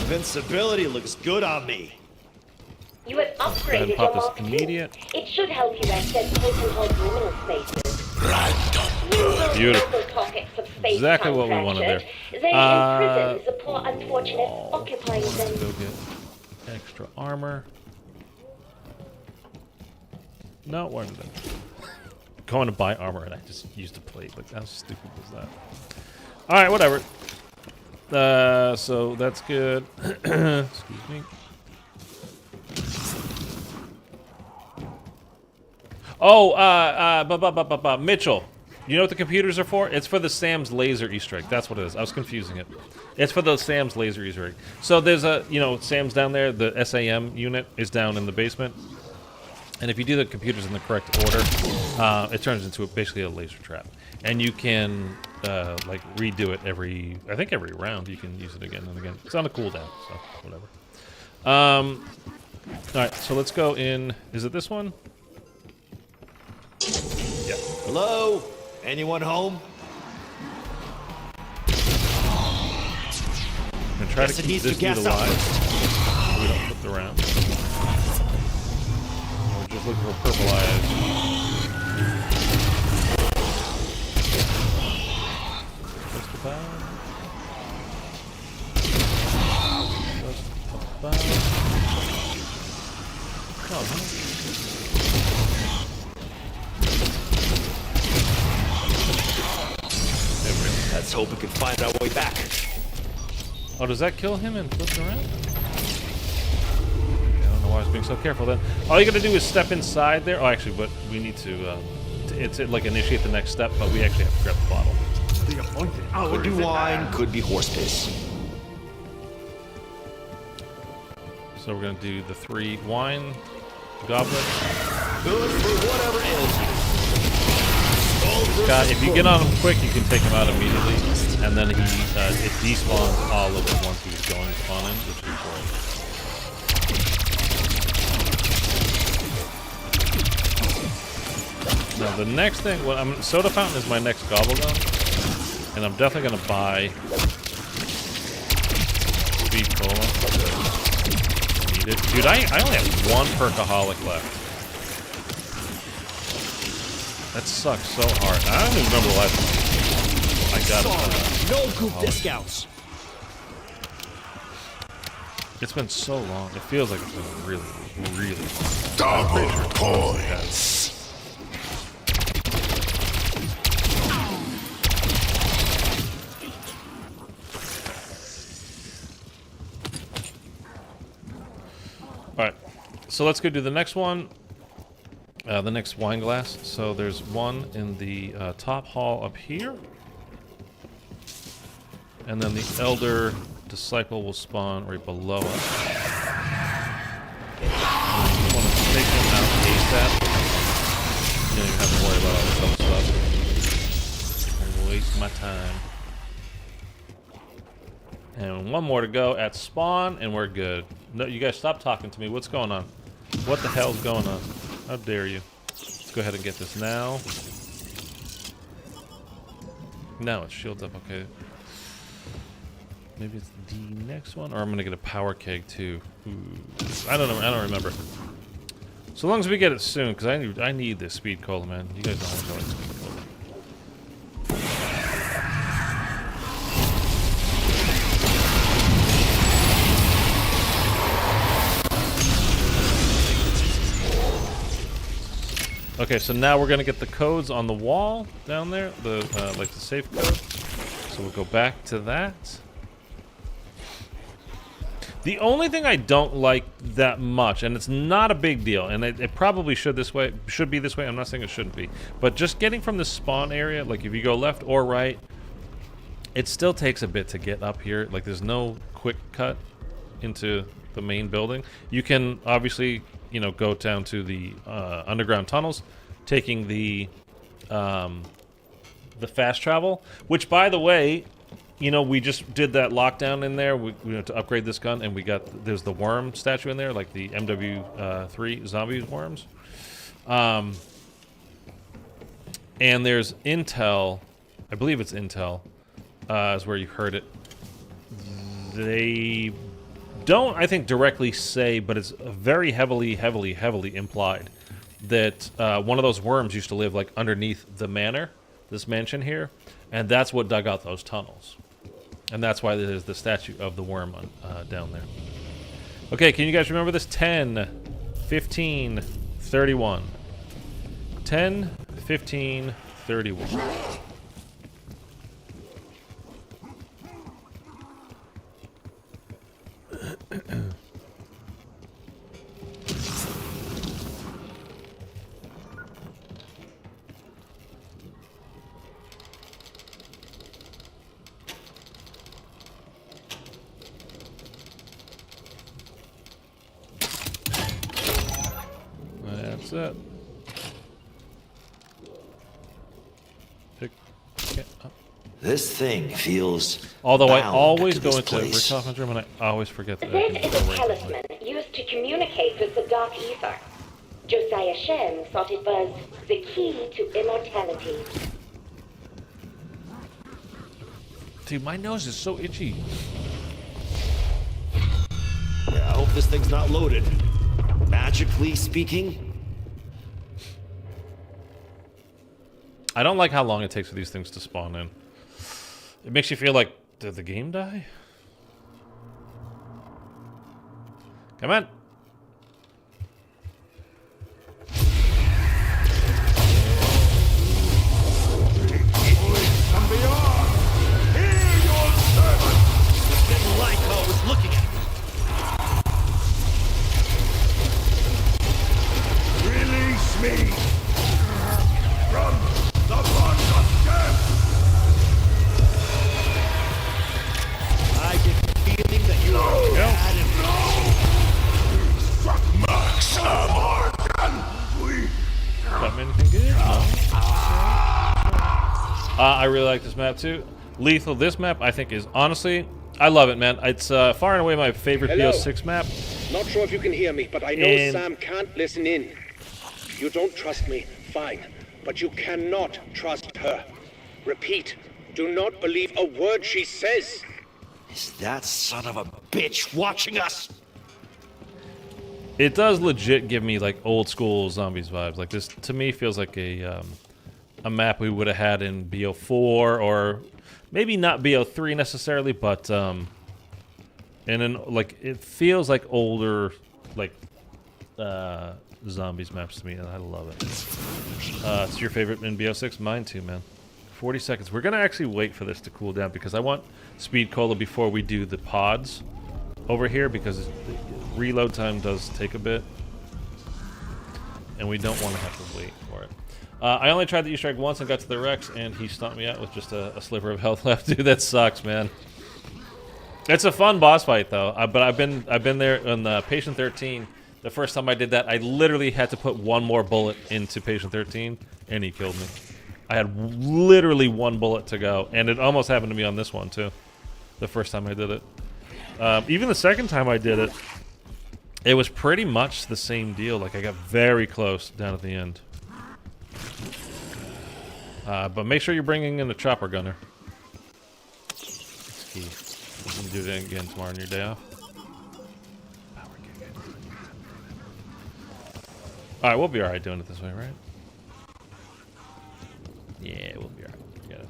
C: Invincibility looks good on me.
B: You have upgraded
A: pop
B: your
A: this
B: Mark II.
A: immediate.
B: It should help you access potent liminal spaces.
F: Random.
A: Beautiful.
B: Pockets of space
A: Exactly what we wanted there.
B: They imprison the poor unfortunate occupying
A: Let's
B: them.
A: go get extra armor. No, where did it? Going to buy armor and I just used a plate. Like how stupid was that? All right, whatever. So that's good. Excuse me. Oh, Mitchell. You know what the computers are for? It's for the Sam's laser Easter egg. That's what it is. I was confusing it. It's for the Sam's laser Easter egg. So there's a, Sam's down there. The SAM unit is down in the basement. And if you do the computers in the correct order, it turns into basically a laser trap. And you can, like, redo it every round. You can use it again and again. It's on a cooldown, so whatever. All right, so let's go in. Is it this one? Yeah.
C: Hello? Anyone home?
A: I'm gonna try
C: Guess
A: to
C: it
A: keep
C: needs
A: this
C: to
A: dude
C: gas
A: alive.
C: up.
A: So we don't flip the round. We're just looking for purple eyes. Come on,
C: Let's hope we can find our way back.
A: Oh, does that kill him and flip around? I don't know why I was being so careful then. All you gotta do is step inside there. Oh, actually, but we need to, it's like initiate the next step, but we actually have to grab the bottle.
C: Could be wine, could be horse piss.
A: So we're gonna do the 3 wine goblets.
C: Good for whatever ails you.
A: If you get on him quick, you can take him out immediately, and then it despawns all of them once he's going to spawn in, which is great. Now the next thing, soda fountain is my next gobble gun, and I'm definitely gonna buy speed cola. Need it, dude. I only have 1 perkaholic left. That sucks so hard. I don't even remember the last time I got it.
C: No group discounts.
A: It's been so long. It feels like it's been really, really long.
F: Double points.
A: Alright, so let's go do the next one. The next wine glass. So there's one in the top hall up here. And then the Elder Disciple will spawn right below us. I want to take him out ASAP. You don't even have to worry about all this other stuff. I waste my time. And one more to go at spawn, and we're good. No, you guys stop talking to me. What's going on? What the hell's going on? How dare you? Let's go ahead and get this now. Now it's shields up, okay. Maybe it's the next one, or I'm gonna get a power keg too. Ooh. I don't know. I don't remember. So long as we get it soon, because I need this speed cola, man. You guys know how I like speed cola. Okay, so now we're gonna get the codes on the wall down there, the like the safe code. So we'll go back to that. The only thing I don't like that much, and it's not a big deal, and it probably should be this way. I'm not saying it shouldn't be, but just getting from the spawn area, like if you go left or right, it still takes a bit to get up here. Like there's no quick cut into the main building. You can obviously, you know, go down to the underground tunnels, taking the fast travel, which, by the way, you know, we just did that lockdown in there. We had to upgrade this gun, and there's the worm statue in there, like the MW3 zombie worms. And there's intel, I believe it's intel, is where you heard it. They don't, I think, directly say, but it's very heavily implied that one of those worms used to live like underneath the manor, this mansion here, and that's what dug out those tunnels. And that's why there's the statue of the worm down there. Okay, can you guys remember this? 10, 15, 31. 10, 15, 31. That's it. Pick it up.
C: This thing feels.
A: Although I
C: bound
A: always
C: to
A: go
C: this
A: into
C: place.
A: Richtofen's room and I always forget that.
B: This is a talisman used to communicate with the Dark Ether. Josiah Shem thought it was the key to immortality.
A: Dude, my nose is so itchy.
C: Yeah, I hope this thing's not loaded. Magically speaking.
A: I don't like how long it takes for these things to spawn in. It makes you feel like, did the game die? Come on.
C: Didn't like how it was looking at me.
F: Release me from the bond of death!
C: I get the feeling that you are bad and
F: Max Amorgan! We
A: Got me anything good? No. I really like this map too. Lethal, this map I think is honestly, I love it, man. It's far and away my favorite
E: Hello.
A: BO6 map.
E: Not sure if you can hear me, but I know
A: And-
E: Sam can't listen in. You don't trust me, fine. But you cannot trust her. Repeat, do not believe a word she says.
C: Is that son of a bitch watching us?
A: It does legit give me like old school zombies vibes. Like this to me feels like a map we would have had in BO4 or maybe not BO3 necessarily, but and then like it feels like older like zombies maps to me, and I love it. It's your favorite in BO6? Mine too, man. 40 seconds. We're gonna actually wait for this to cool down because I want speed cola before we do the pods over here because the reload time does take a bit, and we don't want to have to wait for it. I only tried the Easter egg once and got to the Rex, and he stomped me out with just a sliver of health left. Dude, that sucks, man. It's a fun boss fight though. But I've been there on the Patient 13. The first time I did that, I literally had to put one more bullet into Patient 13, and he killed me. I had literally one bullet to go, and it almost happened to me on this one too. The first time I did it. Even the second time I did it, it was pretty much the same deal. Like I got very close down at the end. But make sure you're bringing in the chopper gunner. It's key. You can do that again tomorrow on your day off. Power kick. All right, we'll be all right doing it this way, right? Yeah, we'll be all right. Forget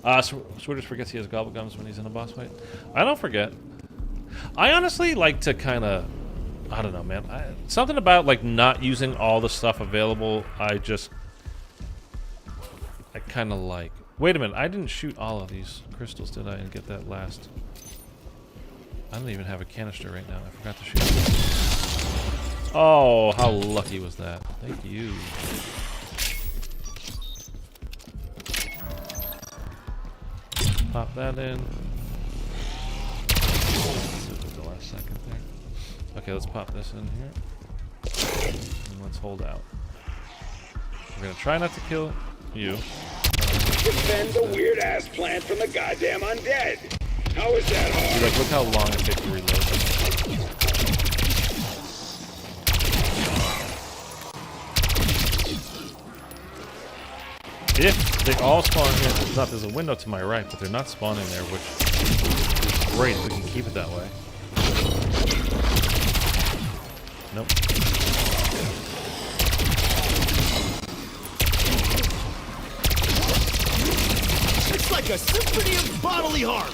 A: it. Swedish forgets he has gobble gums when he's in a boss fight. I don't forget. I honestly like to kind of, I don't know, man. Something about like not using all the stuff available. I kind of like. Wait a minute, I didn't shoot all of these crystals, did I? And get that last. I don't even have a canister right now. I forgot to shoot. Oh, how lucky was that? Thank you. Pop that in. The last second there. Okay, let's pop this in here. And let's hold out. We're gonna try not to kill you.
F: Defend the weird ass plant from the goddamn undead. How is that hard?
A: Like, look how long it takes to reload. If they all spawn here, there's a window to my right, but they're not spawning there, which is great if we can keep it that way. Nope.
C: It's like a symphony of bodily harm.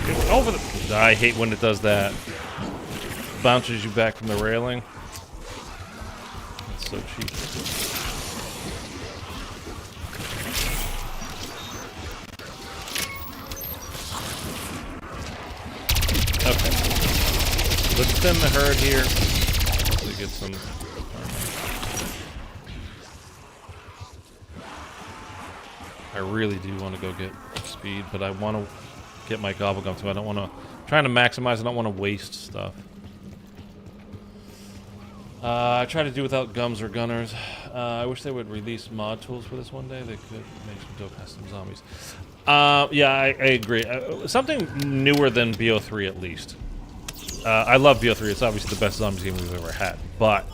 A: Get over the. I hate when it does that. Bounces you back from the railing. It's so cheap. Okay. Let's thin the herd here. Hopefully get some. I really do want to go get speed, but I want to get my gobblegum too. I don't want to. Trying to maximize. I don't want to waste stuff. I try to do without gums or gunners. I wish they would release mod tools for this one day. They could make some dope custom zombies. Yeah, I agree. Something newer than BO3 at least. I love BO3. It's obviously the best zombies game we've ever had. But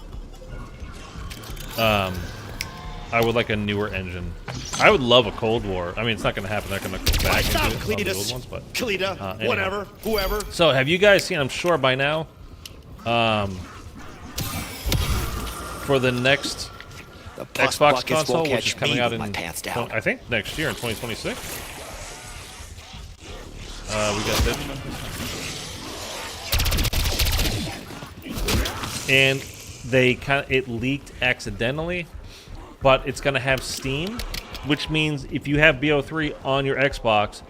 A: I would like a newer engine. I would love a Cold War. I mean, it's not going to happen. They're going to go back into the old ones, but
C: Kalita, whatever, whoever.
A: So, have you guys seen? I'm sure by now. For the next Xbox console, which is coming out in, I think, next year in 2026. We got this. And it leaked accidentally, but it's going to have Steam, which means if you have BO3 on your Xbox,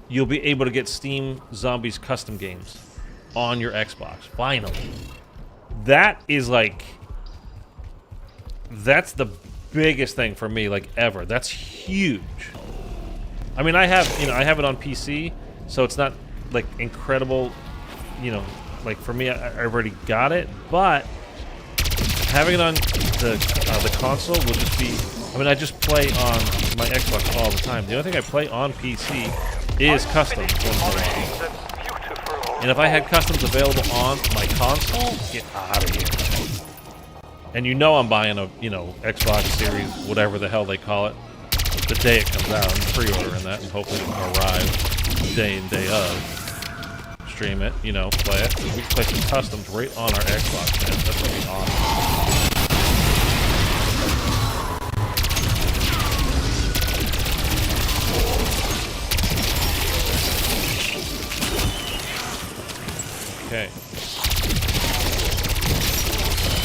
A: you'll be able to get Steam Zombies custom games on your Xbox. Finally. That is like... That's the biggest thing for me, like, ever. That's huge. I mean, I have it on PC, so it's not, like, incredible, like, for me, I already got it, but having it on the console will just be, I mean, I just play on my Xbox all the time. The only thing I play on PC is customs once in a while. And if I had customs available on my console, get out of here. And I'm buying a, Xbox Series, whatever the hell they call it, the day it comes out. I'm pre-ordering that, and hopefully it can arrive day and day of. Stream it, play it. We can play some customs right on our Xbox, man. That's going to be awesome. Okay.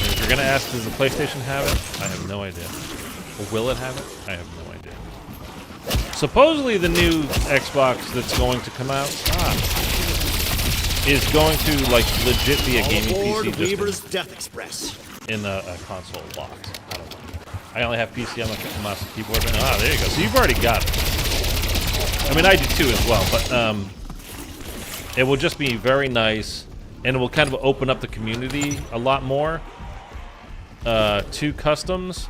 A: If you're gonna ask, does the PlayStation have it? I have no idea. Or will it have it? I have no idea. Supposedly the new Xbox that's going to come out is going to like legit be a gaming PC just
C: Death Express.
A: in a console box. I don't know. I only have PC. I'm not getting mouse and keyboard. There you go. So you've already got it. I mean, I do too as well. But it will just be very nice, and it will kind of open up the community a lot more. To customs.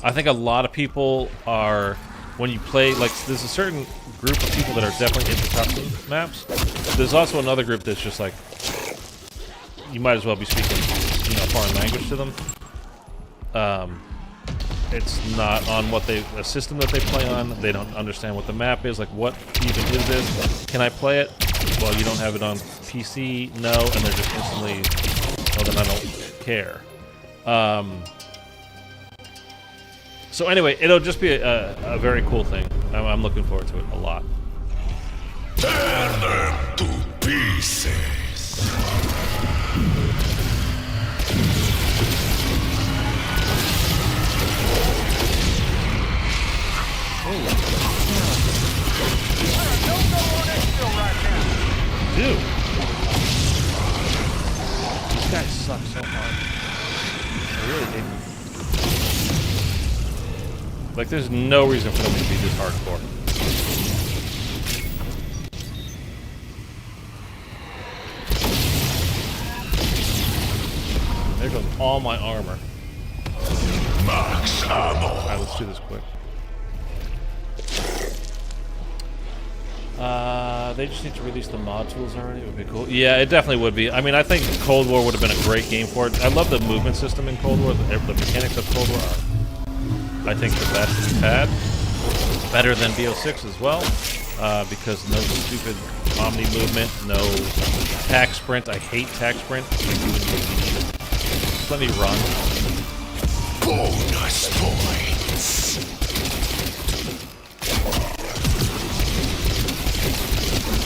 A: I think a lot of people are, when you play, like, there's a certain group of people that are definitely into custom maps. There's also another group that's just like, you might as well be speaking, foreign language to them. it's not on what a system that they play on. They don't understand what the map is. Like, what even is this? Can I play it? Well, you don't have it on PC. No, and they're just instantly. Well, then I don't care. So anyway, it'll just be a very cool thing. I'm looking forward to it a lot.
H: Turn them to pieces.
A: Dude, these guys suck so hard. I really hate them. Like, there's no reason for them to be this hardcore. There goes all my armor.
H: Max ammo.
A: Alright, let's do this quick. They just need to release the mod tools already. It would be cool. Yeah, it definitely would be. I mean, I think Cold War would have been a great game for it. I love the movement system in Cold War. The mechanics of Cold War are, I think, the best we've had. Better than BO6 as well, because no stupid Omni movement, no tack sprint. I hate tack sprint. Just let me run.
H: Bonus points.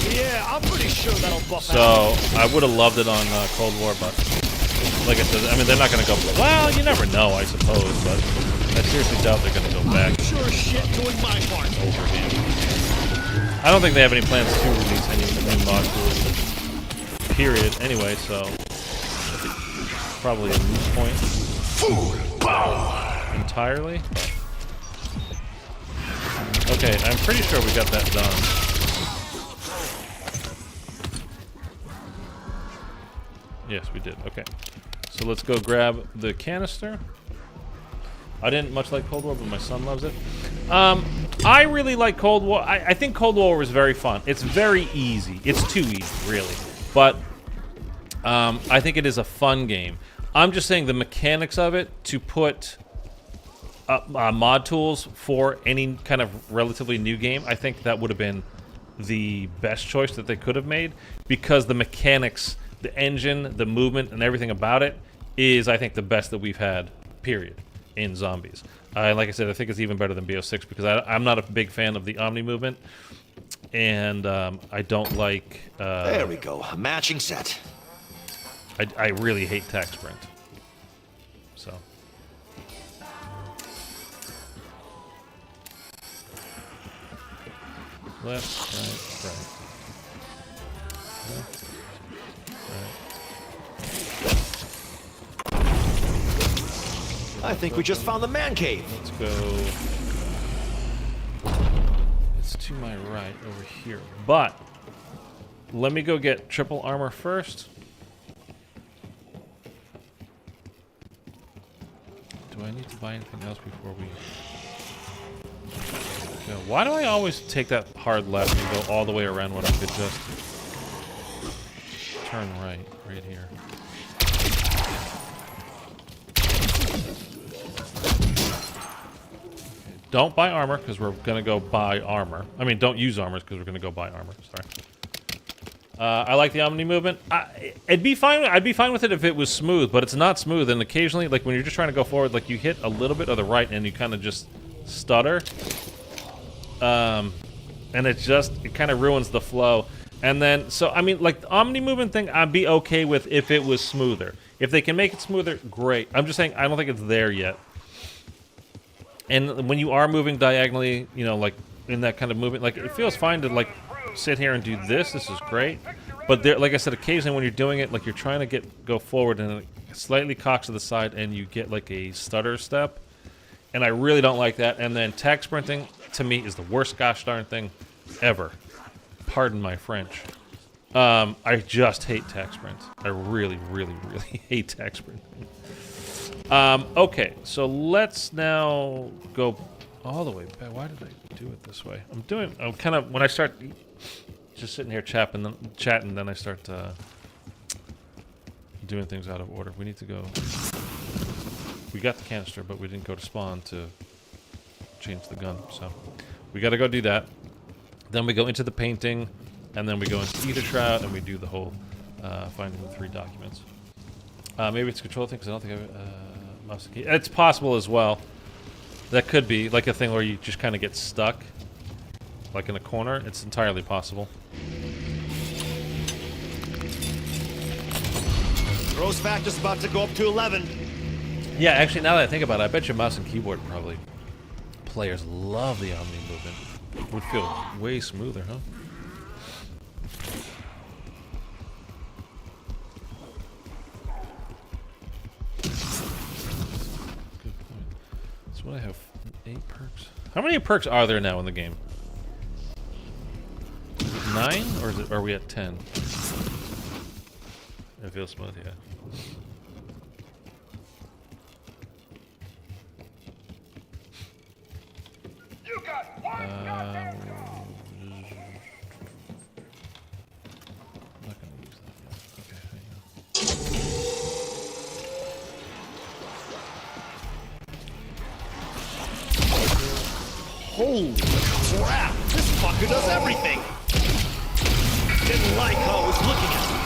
C: Yeah, I'm pretty sure that'll buff
A: So, I would have loved it on Cold War, but like I said, I mean, they're not going to go... Well, you never know, I suppose, but I seriously doubt they're going to go back.
C: Sure as shit doing my part.
A: Over again. I don't think they have any plans to release any new modules, period, anyway, so... Probably a moot point.
H: Full power.
A: Entirely. Okay, I'm pretty sure we got that done. Yes, we did. Okay. So let's go grab the canister. I didn't much like Cold War, but my son loves it. I really like Cold War. I think Cold War was very fun. It's very easy. It's too easy, really. But I think it is a fun game. I'm just saying the mechanics of it, to put mod tools for any kind of relatively new game, I think that would have been the best choice that they could have made, because the mechanics, the engine, the movement, and everything about it is, I think, the best that we've had, period, in zombies. Like I said, I think it's even better than BO6, because I'm not a big fan of the Omni movement, and I don't like...
C: there we go, a matching set.
A: I really hate tack sprint. So... Left, right, right. Left.
C: I think we just found the man cave.
A: Let's go. It's to my right over here. But let me go get triple armor first. Do I need to buy anything else before we go? Why do I always take that hard left and go all the way around when I could just turn right here? Don't buy armor, because we're going to go buy armor. I mean, don't use armors, because we're going to go buy armor. Sorry. I like the Omni movement. I'd be fine with it if it was smooth, but it's not smooth. And occasionally, like when you're just trying to go forward, like you hit a little bit of the right and you kind of just stutter. And it kind of ruins the flow. And then, so, I mean, like the Omni movement thing, I'd be okay with if it was smoother. If they can make it smoother, great. I'm just saying, I don't think it's there yet. And when you are moving diagonally, you know, like in that kind of movement, like it feels fine to like sit here and do this. This is great. But there, like I said, occasionally when you're doing it, like you're trying to go forward and it slightly cocks to the side and you get like a stutter step. And I really don't like that. And then tack sprinting, to me, is the worst gosh darn thing ever. Pardon my French. I just hate tack sprint. I really, really, really hate tack sprint. Okay, so let's now go all the way back. Why did I do it this way? I'm kind of, when I start just sitting here chatting, then I start doing things out of order. We need to go we got the canister, but we didn't go to spawn to change the gun. So we got to go do that. Then we go into the painting, and then we go into Ether Shroud, and we do the whole finding the 3 documents. Maybe it's a control thing, because I don't think I mouse and key. It's possible as well. That could be like a thing where you just kind of get stuck, like in a corner. It's entirely possible.
C: Gross factor's about to go up to 11.
A: Yeah, actually, now that I think about it, I bet you mouse and keyboard probably players love the Omni movement. Would feel way smoother, huh? Good point. So what I have 8 perks. How many perks are there now in the game? Is it 9 or are we at 10? It feels smooth, yeah. I'm not gonna use that yet. Okay, hang on.
C: Holy crap! This fucker does everything! Didn't like how I was looking at him.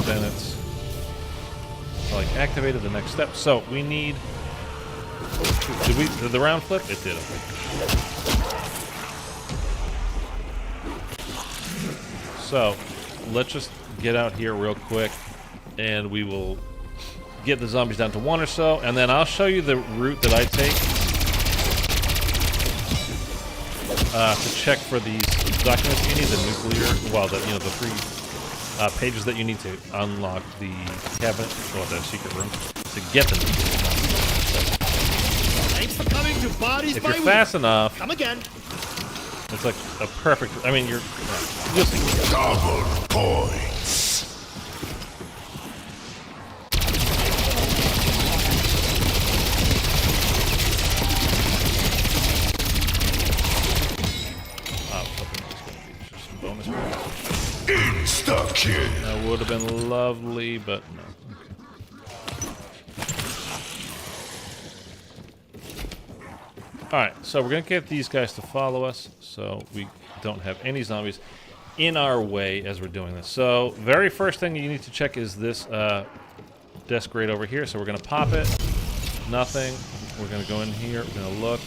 A: Then it's like activated the next step. So we need. Did the round flip? It did. Okay. So let's just get out here real quick, and we will get the zombies down to 1 or so, and then I'll show you the route that I take to check for these documents. You need the nuclear, well, the 3 pages that you need to unlock the cabinet, or the secret room, to get them.
C: Thanks for coming to Bodies
A: If
C: by
A: you're fast enough,
C: Come again.
A: it's like a perfect. I mean, you'll see.
H: Double points. Insta-kill.
A: That would have been lovely, but no. Alright, so we're going to get these guys to follow us, so we don't have any zombies in our way as we're doing this. So, very first thing you need to check is this desk right over here. So we're going to pop it. Nothing. We're going to go in here. We're going to look.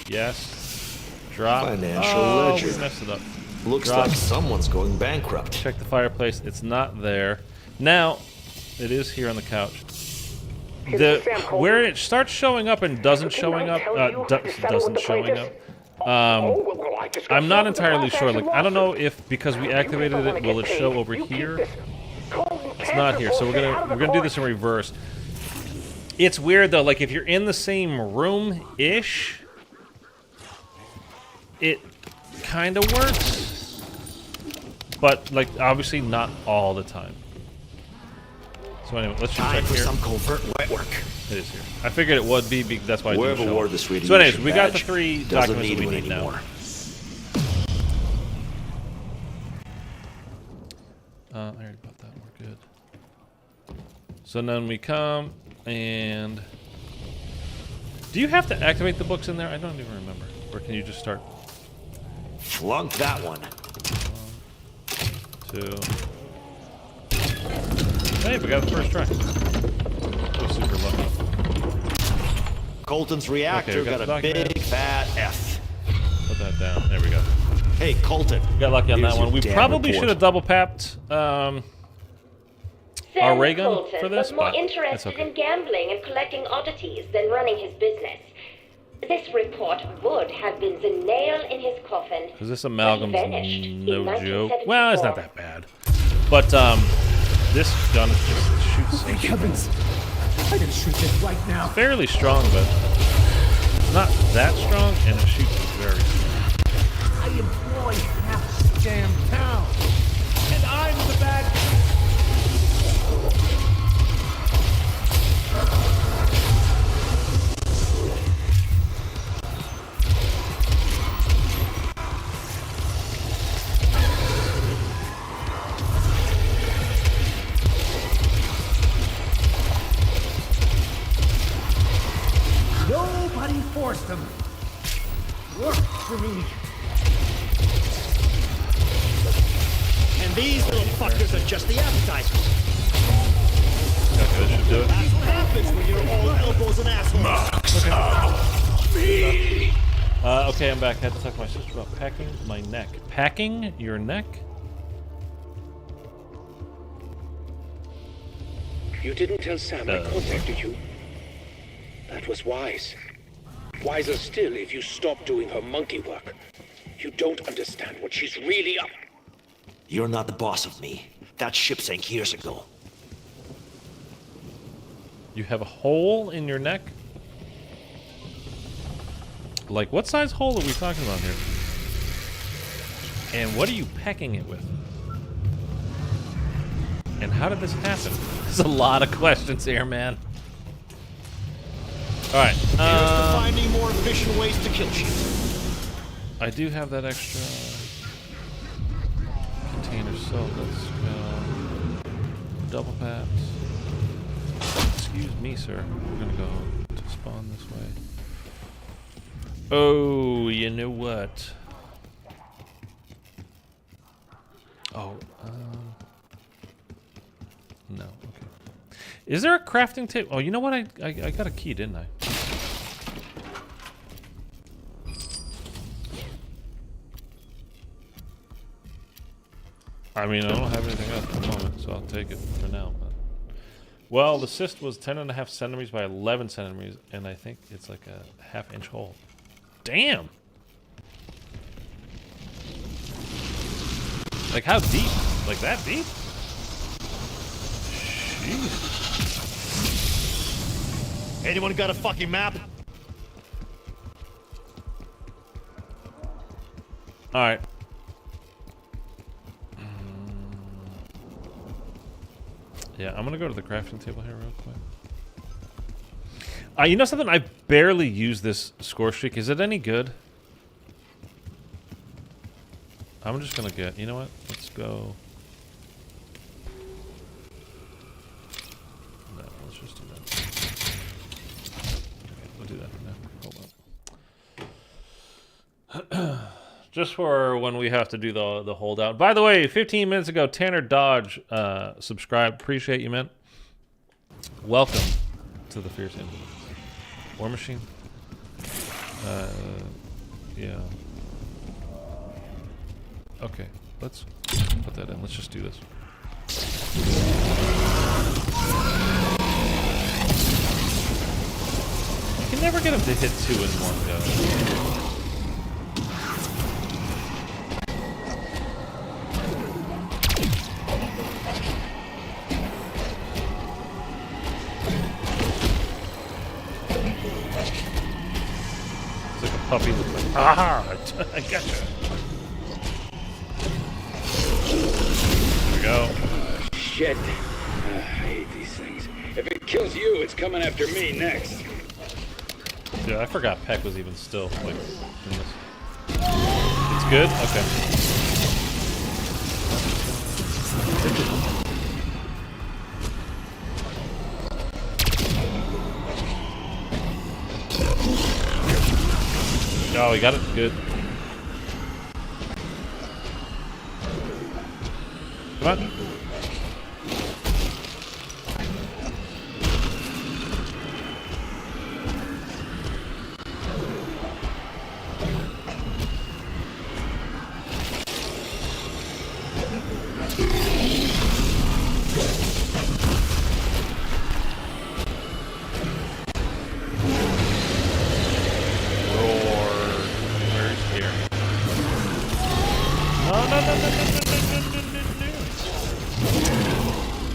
A: Yes. Drop.
C: Financial ledger.
A: We messed it up.
C: Looks
A: Drop.
C: like someone's going bankrupt.
A: Check the fireplace. It's not there. Now, it is here on the couch. Where it starts showing up and doesn't showing up, doesn't showing up. I'm not entirely sure. Like, I don't know if because we activated it, will it show over here? It's not here, so we're gonna do this in reverse. It's weird though. Like if you're in the same room-ish, it kind of works, but like obviously not all the time. So anyway, let's just check here.
C: Some covert wet work.
A: It is here. I figured it would be, that's why I didn't show it. So anyways, we got the 3 documents that we need now. I already bought that. We're good. So then we come and... Do you have to activate the books in there? I don't even remember. Or can you just start?
C: Flunk that one.
A: 1, 2... Hey, we got the first try. We're super lucky.
C: Colton's reactor
A: Okay,
C: got a big fat F.
A: Put that down. There we go.
C: Hey, Colton.
A: Got lucky on
C: Here's
A: that one.
C: your
A: We
C: damn
A: probably
C: report.
A: should have double papped our ray gun for this,
B: was more
A: but it's
B: interested
A: okay.
B: in gambling and collecting oddities than running his business. This report would have been the nail in his coffin.
A: Because this amalgam's
B: vanished in
A: no joke.
B: 1974.
A: Well, it's not that bad. But this gun just shoots so
I: Heavens! I can shoot this right now.
A: It's fairly strong, but it's not that strong, and it shoots very strong.
I: I employ half the damn town, and I'm the bad. for me.
C: And these little fuckers are just the appetizers.
A: Okay, that should do it.
C: That's what happens when you're all elbows and assholes.
H: Me.
A: Okay, I'm back. I had to talk to my sister about packing my neck. Packing your neck?
E: You didn't tell Sam I contacted you. That was wise. Wiser still if you stop doing her monkey work. You don't understand what she's really up.
J: You're not the boss of me. That ship sank years ago.
A: You have a hole in your neck? Like, what size hole are we talking about here? And what are you pecking it with? And how did this happen? There's a lot of questions here, man. Alright,
C: Here's to finding more efficient ways to kill sheep.
A: I do have that extra container, so let's go. Double paps. Excuse me, sir. We're gonna go to spawn this way. Oh, you know what? Oh, no, okay. Is there a crafting table? Oh, you know what? I got a key, didn't I? I mean, I don't have anything else at the moment, so I'll take it for now. But. Well, the cyst was 10.5 centimeters by 11 centimeters, and I think it's like a half-inch hole. Damn! Like, how deep? Like, that deep? Jeez.
C: Anyone got a fucking map?
A: Alright. Yeah, I'm gonna go to the crafting table here real quick. You know something? I barely use this score streak. Is it any good? I'm just gonna get, you know what? Let's go. No, let's just do that. Okay, we'll do that for now. Hold on. Just for when we have to do the holdout. By the way, 15 minutes ago, Tanner Dodge subscribed. Appreciate you, man. Welcome to the Fierce Engine. War Machine. Yeah. Okay, let's put that in. Let's just do this. You can never get him to hit 2 in one go. Puppy looks like, aha! I gotcha. There we go.
F: Shit. I hate these things. If it kills you, it's coming after me next.
A: Dude, I forgot Peck was even still like in this. It's good? Okay. Oh, we got it. Good. Come on.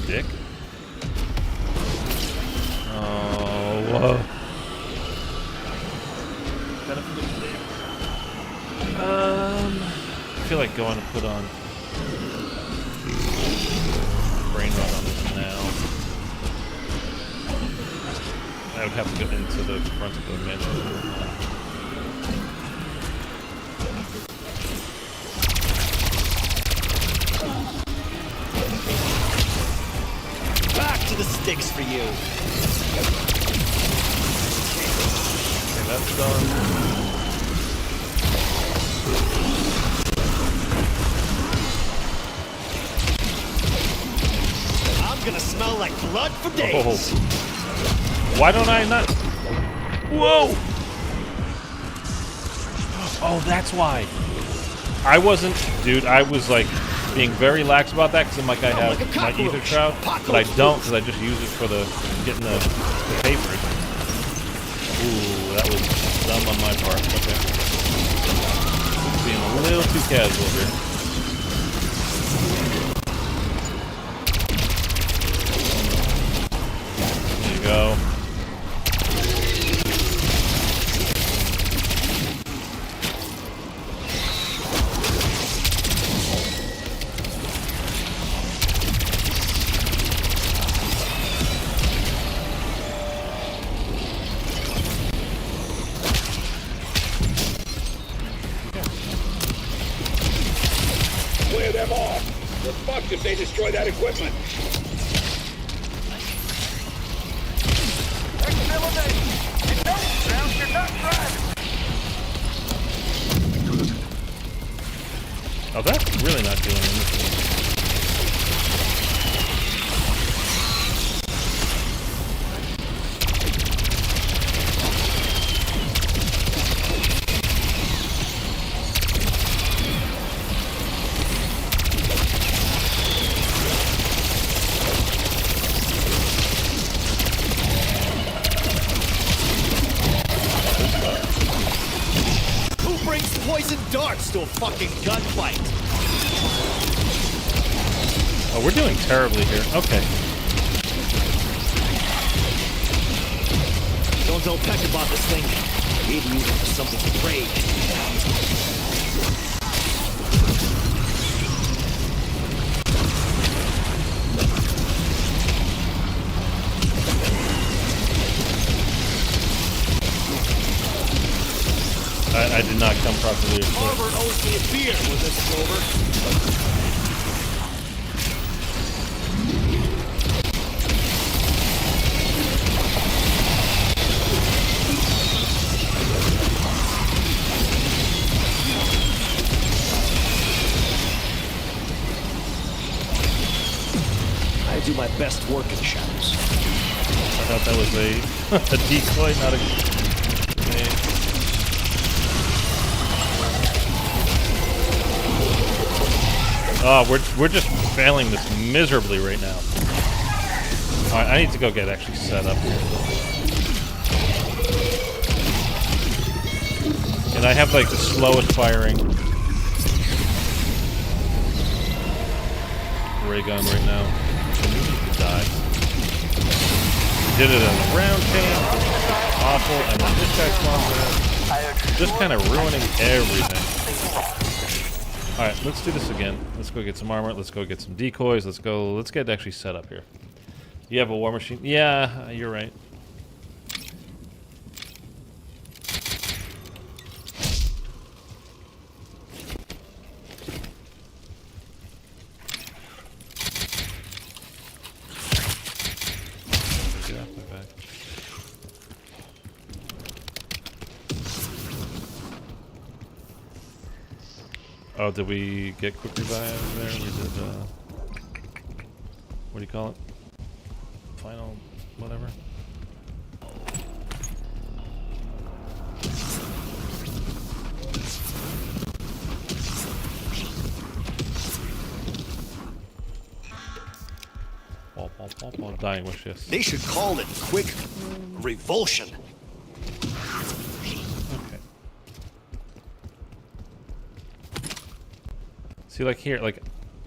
A: Dick. Oh, whoa. I feel like going to put on brain rot on this now. I would have to go into the front of the mansion.
C: The sticks for you.
A: Okay, that's done.
C: like blood for days.
A: Oh. Why don't I not? Whoa! Oh, that's why. I wasn't, dude. I was like being very lax about that because I'm like I have my ether shroud, but I don't because I just use it for the getting the papers. Ooh, that was dumb on my part. Okay, being a little too casual here. There you go.
F: Clear them off. We're fucked if they destroy that equipment.
A: Oh, that's really not doing anything.
C: Who brings poison darts to a fucking gunfight?
A: Oh, we're doing terribly here. Okay.
J: Don't tell Peck about this thing. Maybe use it for something great.
A: I did not come properly equipped.
C: Harvard owes me a beer when this is over.
J: I do my best work in the shadows.
A: I thought that was a decoy, not a. Oh, we're just failing this miserably right now. All right, I need to go get actually set up here. And I have like the slowest firing ray gun right now. I need to die. Did it in a round chain. Awful, and then this guy spawns in. Just kind of ruining everything. Alright, let's do this again. Let's go get some armor. Let's go get some decoys. Let's get actually set up here. You have a war machine? Yeah, you're right. Get off my back. Oh, did we get quick revive there? We did, what do you call it? Final, whatever. Dying wish, yes.
J: They should call it quick revulsion.
A: Okay. See, like here, like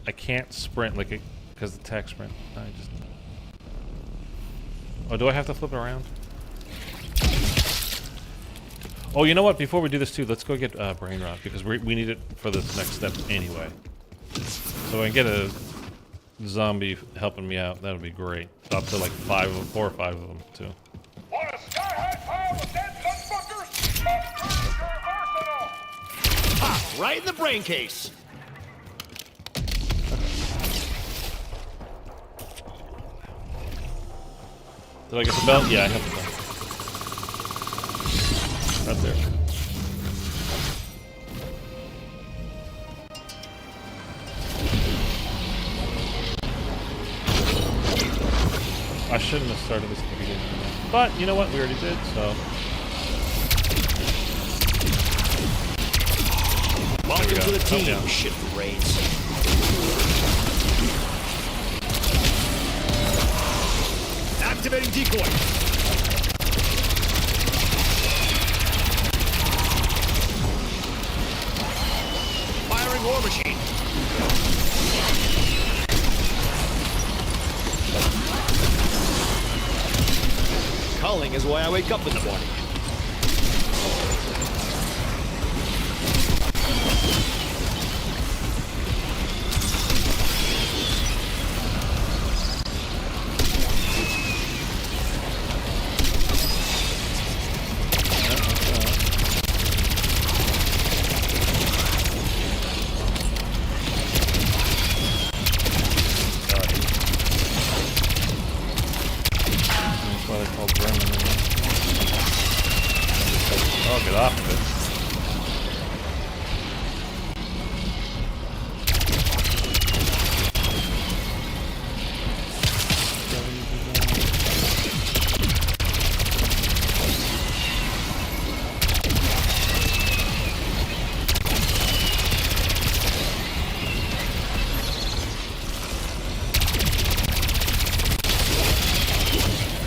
A: I can't sprint, like because the attack sprint. I just. Oh, do I have to flip it around? Oh, you know what? Before we do this too, let's go get brain rot because we need it for this next step anyway. So I can get a zombie helping me out. That would be great. Up to like 4 or 5 of them too.
F: On a sky-high pile of dead sunfuckers! Your arsenal!
C: Ha! Right in the brain case.
A: Did I get the belt? Yeah, I have the belt. Right there. shouldn't have started this at the beginning. But you know what? We already did, so.
J: Welcome to the team, shit brains.
C: Activating decoy. Firing war machine. Culling is why I wake up in the morning.
A: Oh, get off of it.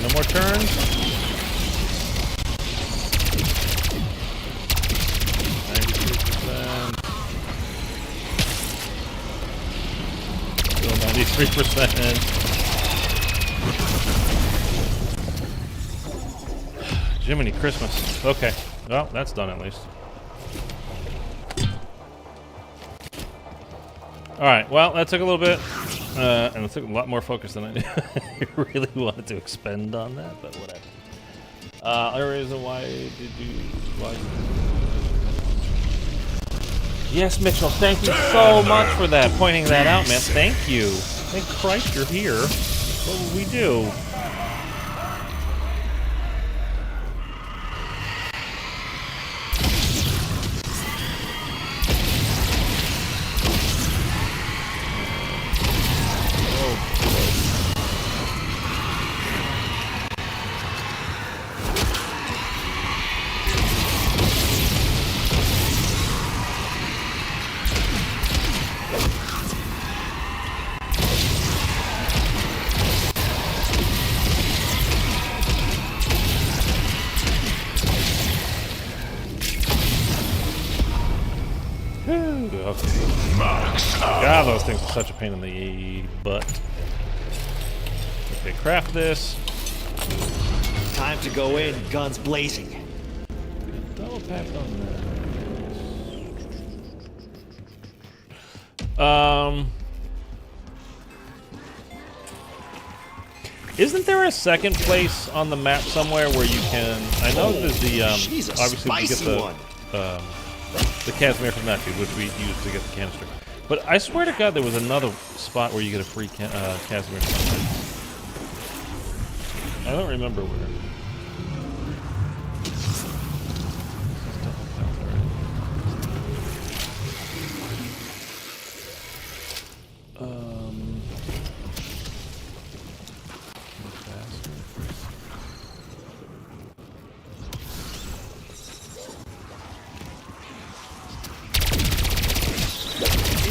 A: No more turns. Still 93%. Jiminy Christmas. Okay. Well, that's done at least. Alright, well, that took a little bit. And it took a lot more focus than I really wanted to expend on that, but whatever. Other reason why did you... Why? Yes, Mitchell, thank you so much for that, pointing that out, man. Thank you. Thank Christ you're here. What would we do? Okay. God, those things are such a pain in the butt. Okay, craft this.
J: Time to go in, guns blazing.
A: Double tap on that. Isn't there a second place on the map somewhere where you can? I know there's the obviously you get the Casimir from that dude, which we used to get the canister. But I swear to God, there was another spot where you get a free Casimir. I don't remember where.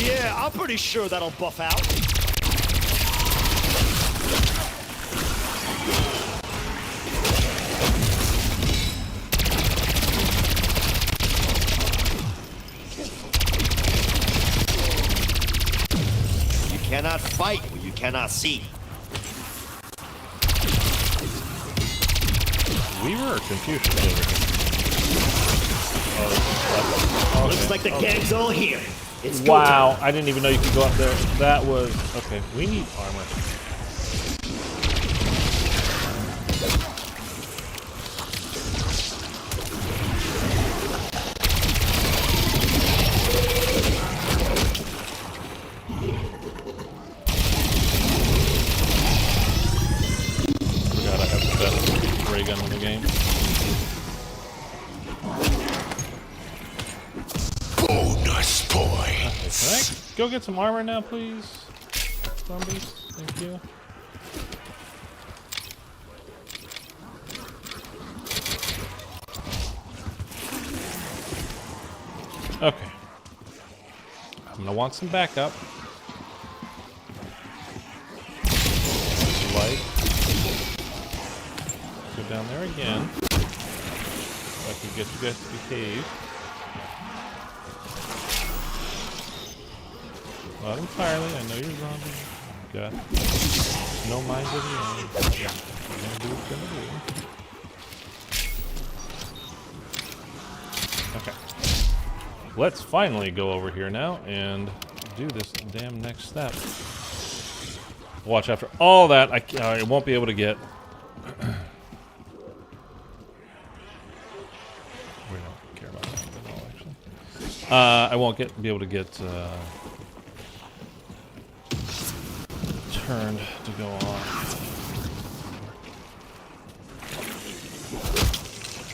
C: Yeah, I'm pretty sure that'll buff out.
J: You cannot fight what you cannot see.
A: We were confused over here. Oh, okay.
J: Looks like the gang's all here. It's
A: wow, I didn't even know you could go up there. That was... Okay, we need armor. Forgot I have the best ray gun in the game.
H: Bonus points.
A: Can I go get some armor now, please? Zombies, thank you. Okay. I'm gonna want some backup. Light. Go down there again. If I can get you guys to behave. Not entirely. I know you're zombies. Got no mind of your own. You're gonna do what you're gonna do. Okay. Let's finally go over here now and do this damn next step. Watch, after all that, I won't be able to get... We don't care about that at all, actually. I won't be able to get turned to go on.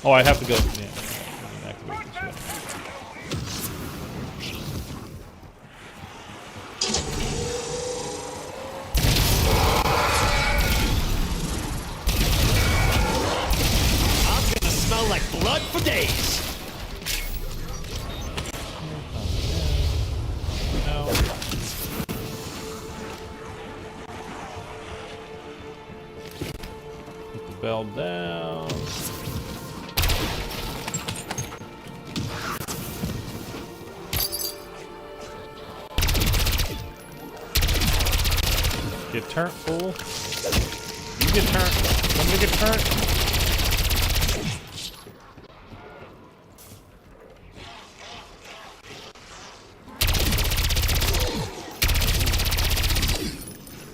A: Oh, I have to go... Yeah, activate this way.
C: Smell like blood for days.
A: No. Put the bell down. Get turned, fool. You get turned. Somebody get turned.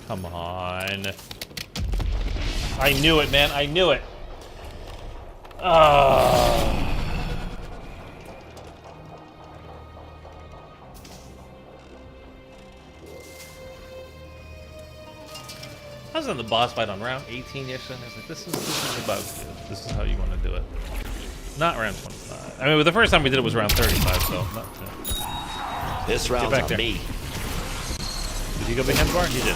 A: Come on. I knew it, man. I knew it. I was in the boss fight on round 18-ish, and I was like, this is about good. This is how you want to do it. Not round 25. I mean, the first time we did it was round 35, so not...
J: This round's on me.
A: Did he go behind the bar? He did.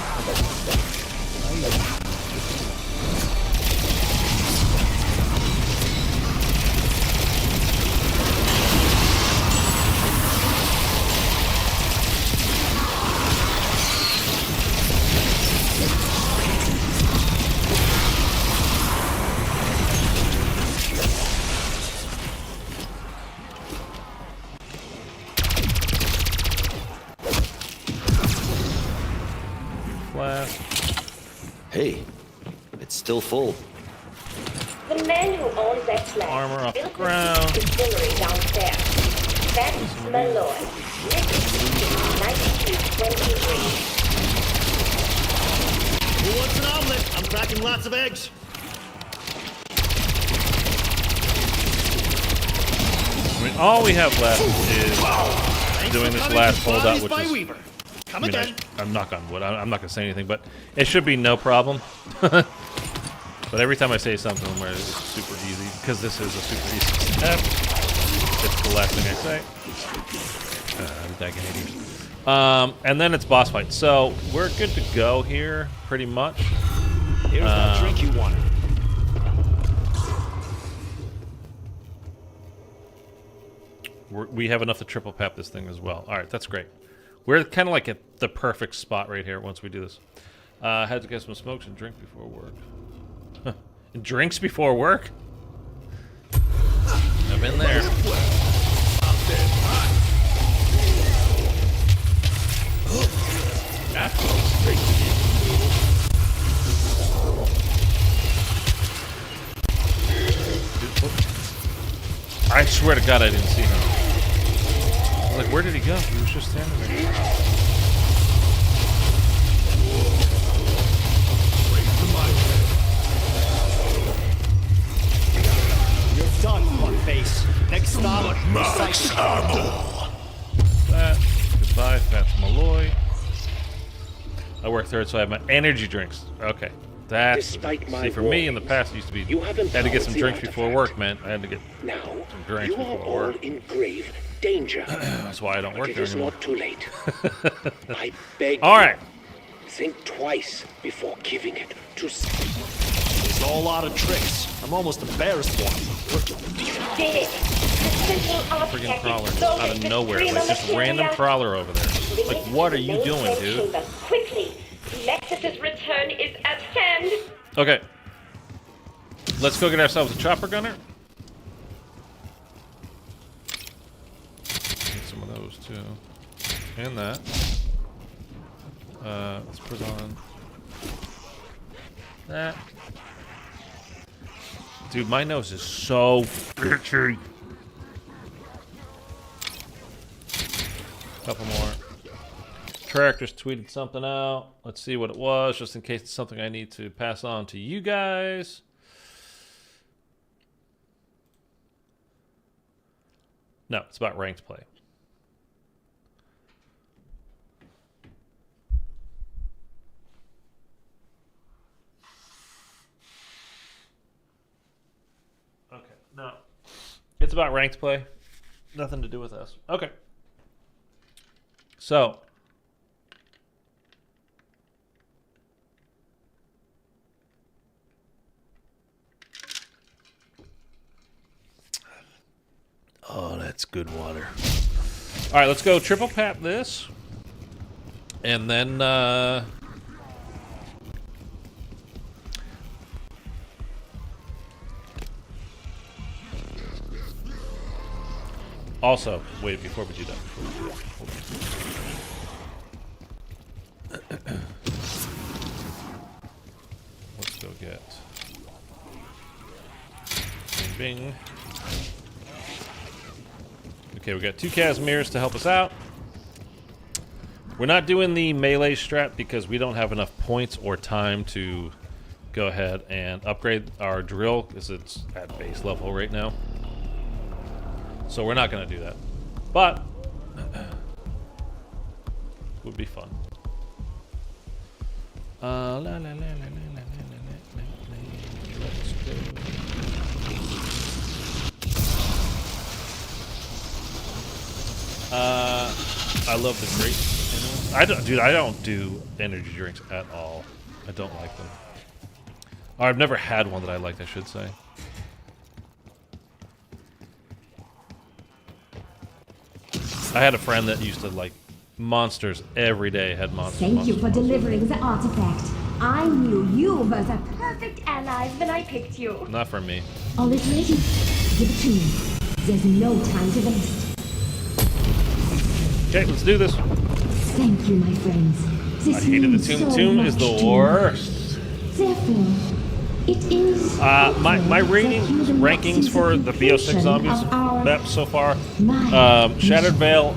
J: Hey, it's still full.
B: The man who owns that flat
A: Armor off the
B: built
A: ground.
B: this distillery downstairs. That's Malloy. Next to 9223.
C: Who wants an omelet? I'm cracking lots of eggs.
A: I mean, all we have left is doing this last holdout, which is...
C: Come again.
A: I'm knock on wood. I'm not going to say anything, but it should be no problem. But every time I say something where it's super easy, because this is a super easy step, it's the last thing I say. And then it's boss fight. So we're good to go here, pretty much.
J: Here's that drink you wanted.
A: We have enough to triple pap this thing as well. All right, that's great. We're kind of like at the perfect spot right here once we do this. Had to get some smokes and drink before work. Drinks before work? I've been there. I swear to God I didn't see him. I was like, where did he go? He was just standing there.
C: You're done, fuckface. Next stop,
H: Max ammo.
A: That. Goodbye, Fats Malloy. I work third, so I have my energy drinks. Okay. That's see for me in the past it used to be had to get some drinks before work, man. I had to get some drinks before work.
E: In grave danger.
A: That's why I don't work
E: it
A: there
E: is
A: anymore.
E: not too late. I beg
A: All right.
E: you, think twice before giving it to.
C: As
J: all out of tricks. I'm almost embarrassed for him.
B: Did it. The central
A: Friggin'
B: architect
A: crawler
B: exploded
A: out of
B: the
A: nowhere.
B: stream
A: Like
B: of
A: just random
B: materia.
A: crawler over there.
B: Bring
A: Like,
B: it
A: what
B: to
A: are
B: the
A: you
B: main
A: doing,
B: flow
A: dude?
B: chamber. Quickly. Nexus's return is at hand.
A: Okay. Let's go get ourselves a chopper gunner. Get some of those too. And that. Let's put on that. Dude, my nose is so itchy. Couple more. Tractors tweeted something out. Let's see what it was, just in case it's something I need to pass on to you guys. No, it's about ranked play. Okay, no. It's about ranked play. Nothing to do with us. Okay. So. Oh, that's good water. All right, let's go triple pap this. And then, also, wait, before we do that. Let's go get Bing, Bing. Okay, we got 2 Casimirs to help us out. We're not doing the melee strat because we don't have enough points or time to go ahead and upgrade our drill because it's at base level right now. So we're not going to do that. But would be fun. Let's go. I love the grape. I don't do energy drinks at all. I don't like them. Or I've never had one that I liked, I should say. I had a friend that used to like monsters every day. Had monsters.
G: Thank you for delivering the artifact. I knew you were the
B: Perfect allies when I picked you.
A: Not for me.
G: All is ready. Give it to me. There's no time to waste.
A: Okay, let's do this.
G: Thank you, my friends. This
A: I hated the
G: means
A: tomb.
G: so
A: The tomb is
G: much
A: the
G: to me.
A: worst.
G: Therefore, it is
A: My rankings for the BO6 zombies map so far. Shattered Veil,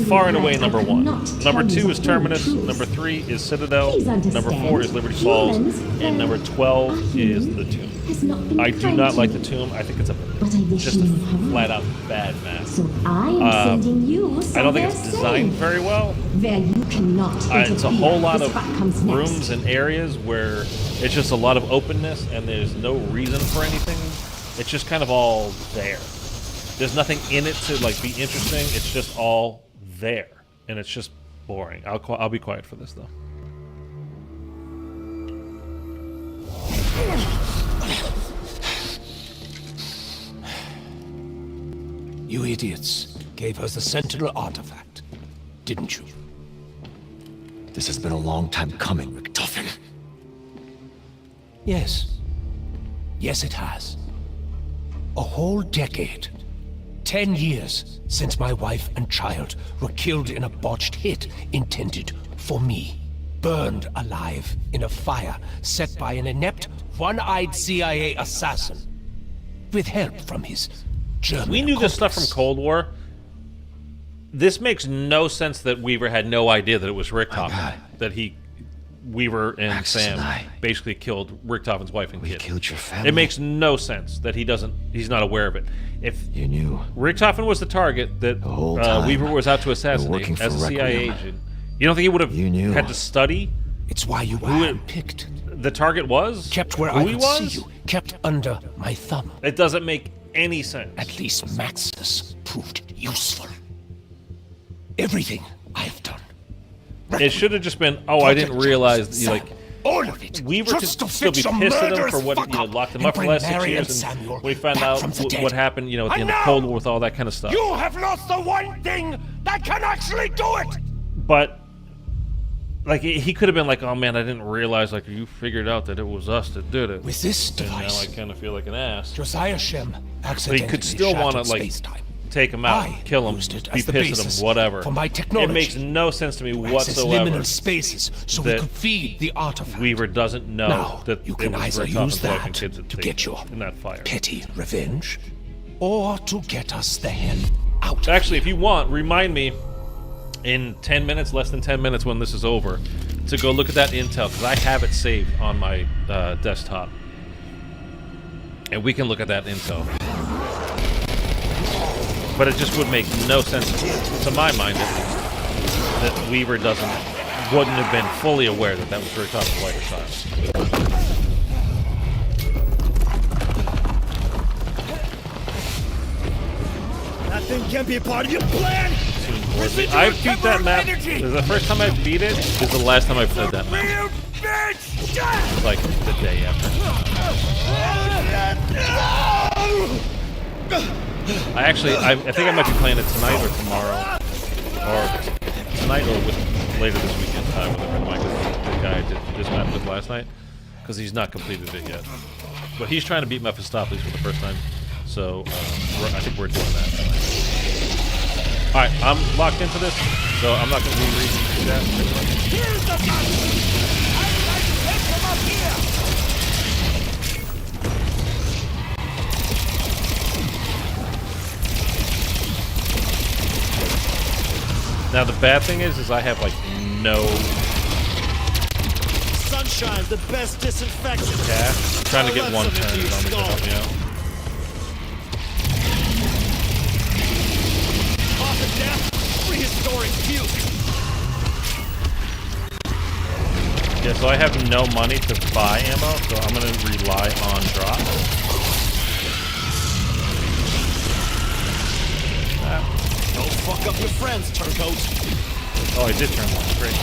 A: far and away number 1. Number 2 is Terminus. Number 3 is Citadel. Number 4 is Liberty Falls, and number 12 is the Tomb. I do not like the Tomb. I think it's just a flat out bad map.
G: So I am sending you
A: I don't think it's designed very well.
G: Where you cannot
A: It's a whole lot
G: This
A: of
G: part comes next.
A: rooms and areas where it's just a lot of openness and there's no reason for anything. It's just kind of all there. There's nothing in it to like be interesting. It's just all there, and it's just boring. I'll be quiet for this though.
E: You idiots gave us the Sentinel artifact, didn't you?
J: This has been a long time coming, Richtofen.
E: Yes. Yes, it has. A whole decade. 10 years since my wife and child were killed in a botched hit intended for me. Burned alive in a fire set by an inept, one-eyed CIA assassin. With help from his German
A: We knew this stuff from
E: accomplice.
A: Cold War. This makes no sense that Weaver had no idea that it was Richtofen. That Weaver and
J: Axis
A: Sam
J: and I.
A: basically killed Richtofen's wife and kid.
J: Killed your family.
A: It makes no sense that he's not aware of it. If
J: You knew.
A: Richtofen was the target that
J: whole time,
A: Weaver was out to
J: working
A: assassinate
J: for
A: as a CIA
J: Requiem.
A: agent, you don't think he would have
J: You knew.
A: had to study
E: It's why you were
A: Who it-
E: handpicked.
A: the target was?
E: Kept where
A: who
E: I
A: he
E: could
A: was?
E: see you. Kept under my thumb.
A: It doesn't make any sense.
E: At least Maxus proved useful. Everything I've done.
A: It should have just been, oh, I didn't realize, like,
E: All of it.
A: Weaver could
E: Just to
A: still be
E: fix a
A: pissed at him
E: murderous
A: for what,
E: fuck-up
A: locked him
E: and
A: up for the
E: bring
A: last 6
E: Mary
A: years,
E: and Samuel
A: and when he found
E: back
A: out
E: from the dead.
A: what happened, you know,
E: And
A: in the
E: now,
A: Cold War with all that kind of stuff.
E: You have lost the one thing that can actually do it!
A: But, like, he could have been like, oh man, I didn't realize, like, you figured out that it was us that did it.
E: With this
A: And now
E: device,
A: I kind of feel like an ass.
E: Josiah Shem
A: But
E: accidentally
A: he could still want to, like,
E: space-time.
A: take him out,
E: I
A: kill him,
E: used it
A: be
E: as the
A: pissed at
E: basis
A: him, whatever.
E: for my technology.
A: It makes no sense to me
E: Access
A: whatsoever
E: liminal spaces so we
A: that
E: could feed the artifact.
A: Weaver doesn't know
E: Now,
A: that
E: you
A: it
E: can
A: was
E: either
A: Rick Toppin's
E: use
A: wife
E: that
A: and kids
E: to get your
A: in that fire.
E: petty revenge, or to get us the hell out.
A: Actually, if you want, remind me in 10 minutes, less than 10 minutes when this is over, to go look at that intel, because I have it saved on my desktop. And we can look at that intel. But it just would make no sense, to my mind at least, that Weaver wouldn't have been fully aware that that was Rick Toppin's wife or child.
C: That thing can't be a part of your plan!
A: I beat that map. This is the first time I beat it. This is the last time I played that map. It was like the day after. I think I might be playing it tonight or tomorrow, or tonight or later this weekend. With a friend of mine, 'cause the guy I did this map with last night, because he's not completed it yet. But he's trying to beat Mephistopheles for the first time, so I think we're doing that tonight. Alright, I'm locked into this, so I'm not going to be reading through that.
C: Here's the button! I'd like to take him up here!
A: Now the bad thing is I have like no
C: Sunshine's the best disinfectant.
A: cash. I'm trying to get one turn on me to help me out.
C: Off of death, prehistoric puke.
A: Yeah, so I have no money to buy ammo, so I'm going to rely on drop.
C: Don't fuck up your friends, turncoat.
A: Oh, I did turn one. Great.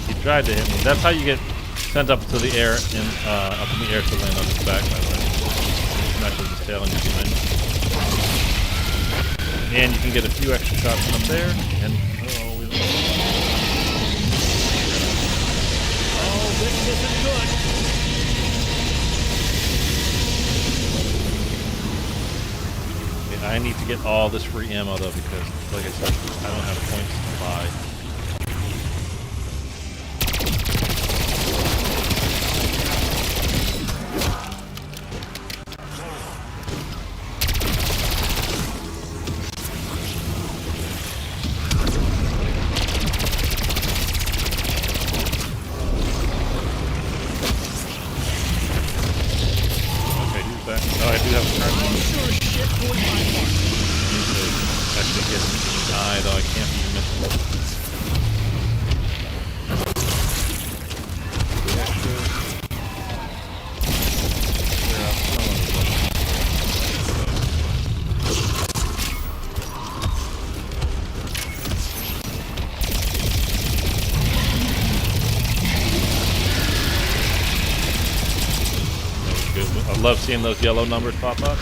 A: He tried to hit me. That's how you get sent up to the air up in the air to land on his back, by the way. Smash with his tail and you can land. And you can get a few extra shots from up there. And
C: This isn't good.
A: yeah, I need to get all this free ammo though, because like I said, I don't have points to buy. Oh, I do have a turn one.
C: Sure shit doing my part.
A: Actually get an eye, though I can't be missing. I love seeing those yellow numbers pop up.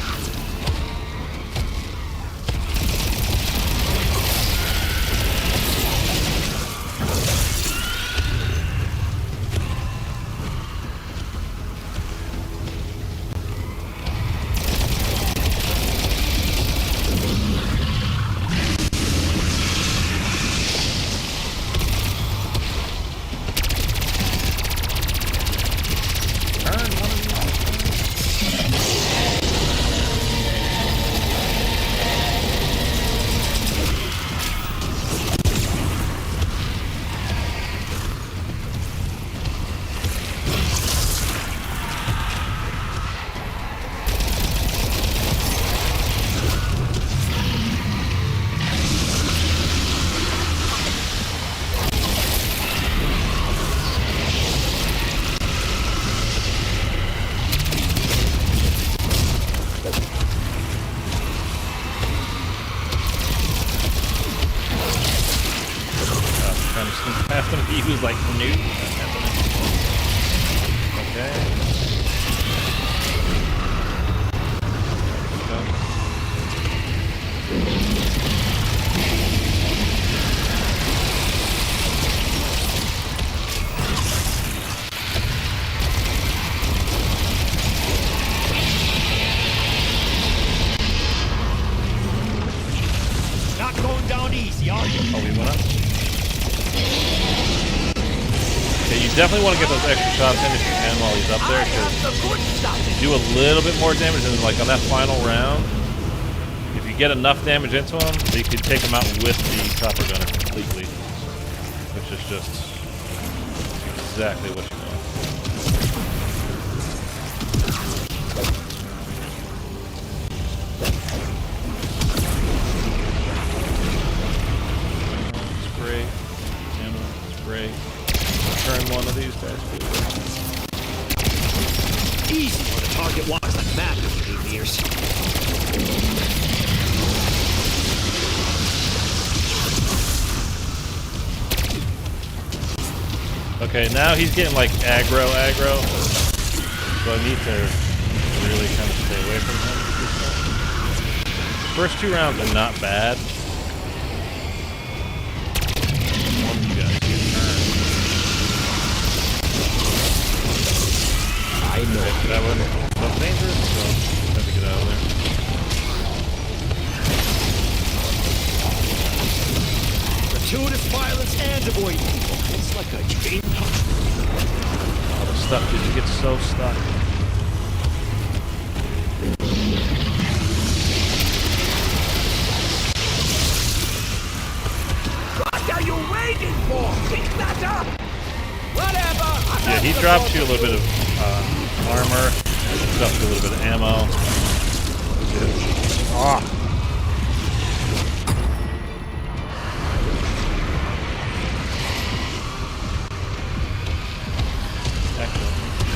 C: Nope.
A: Okay.
C: Not going down easy, are you?
A: Oh, we went up. Okay, you definitely want to get those extra shots in if you can while he's up there, because you do a little bit more damage, and like on that final round, if you get enough damage into him, you can take him out with the chopper gunner completely, which is just exactly what you want. Spray, ammo, spray. Turn one of these guys.
C: Easy when the target walks like mad for 8 years.
A: Okay, now he's getting like aggro. So I need to really kind of stay away from him. First 2 rounds are not bad. One of you guys get turned. I know that one. That's dangerous, so I have to get out of there.
C: Gratuitous violence and avoid people. It's like a chain punch.
A: Oh, the stuff, dude, you get so stuck.
C: What are you waiting for? Pick that up! Whatever!
A: Yeah, he drops you a little bit of armor, and drops you a little bit of ammo. Ah!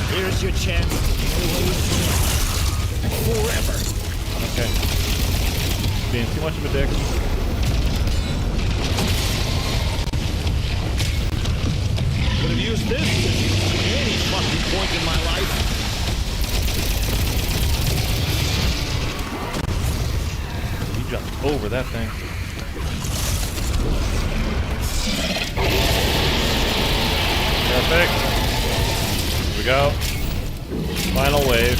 C: Here's your chance. Forever.
A: Okay. Being too much of a dick.
C: Could have used this at any fucking point in my life.
A: He jumped over that thing. Perfect. Here we go. Final wave.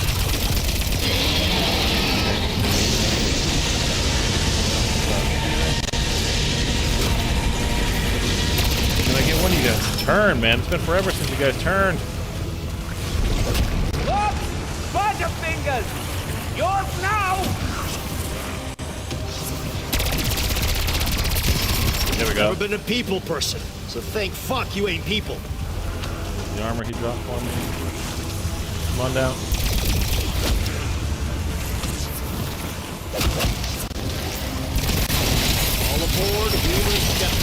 A: Can I get one of you guys to turn, man? It's been forever since you guys turned.
I: Look! Butterfingers! Yours now!
A: There we go.
C: Never been a people person, so thank fuck you ain't people.
A: The armor he dropped for me. Come on down.
C: All aboard, Wheeler's Step.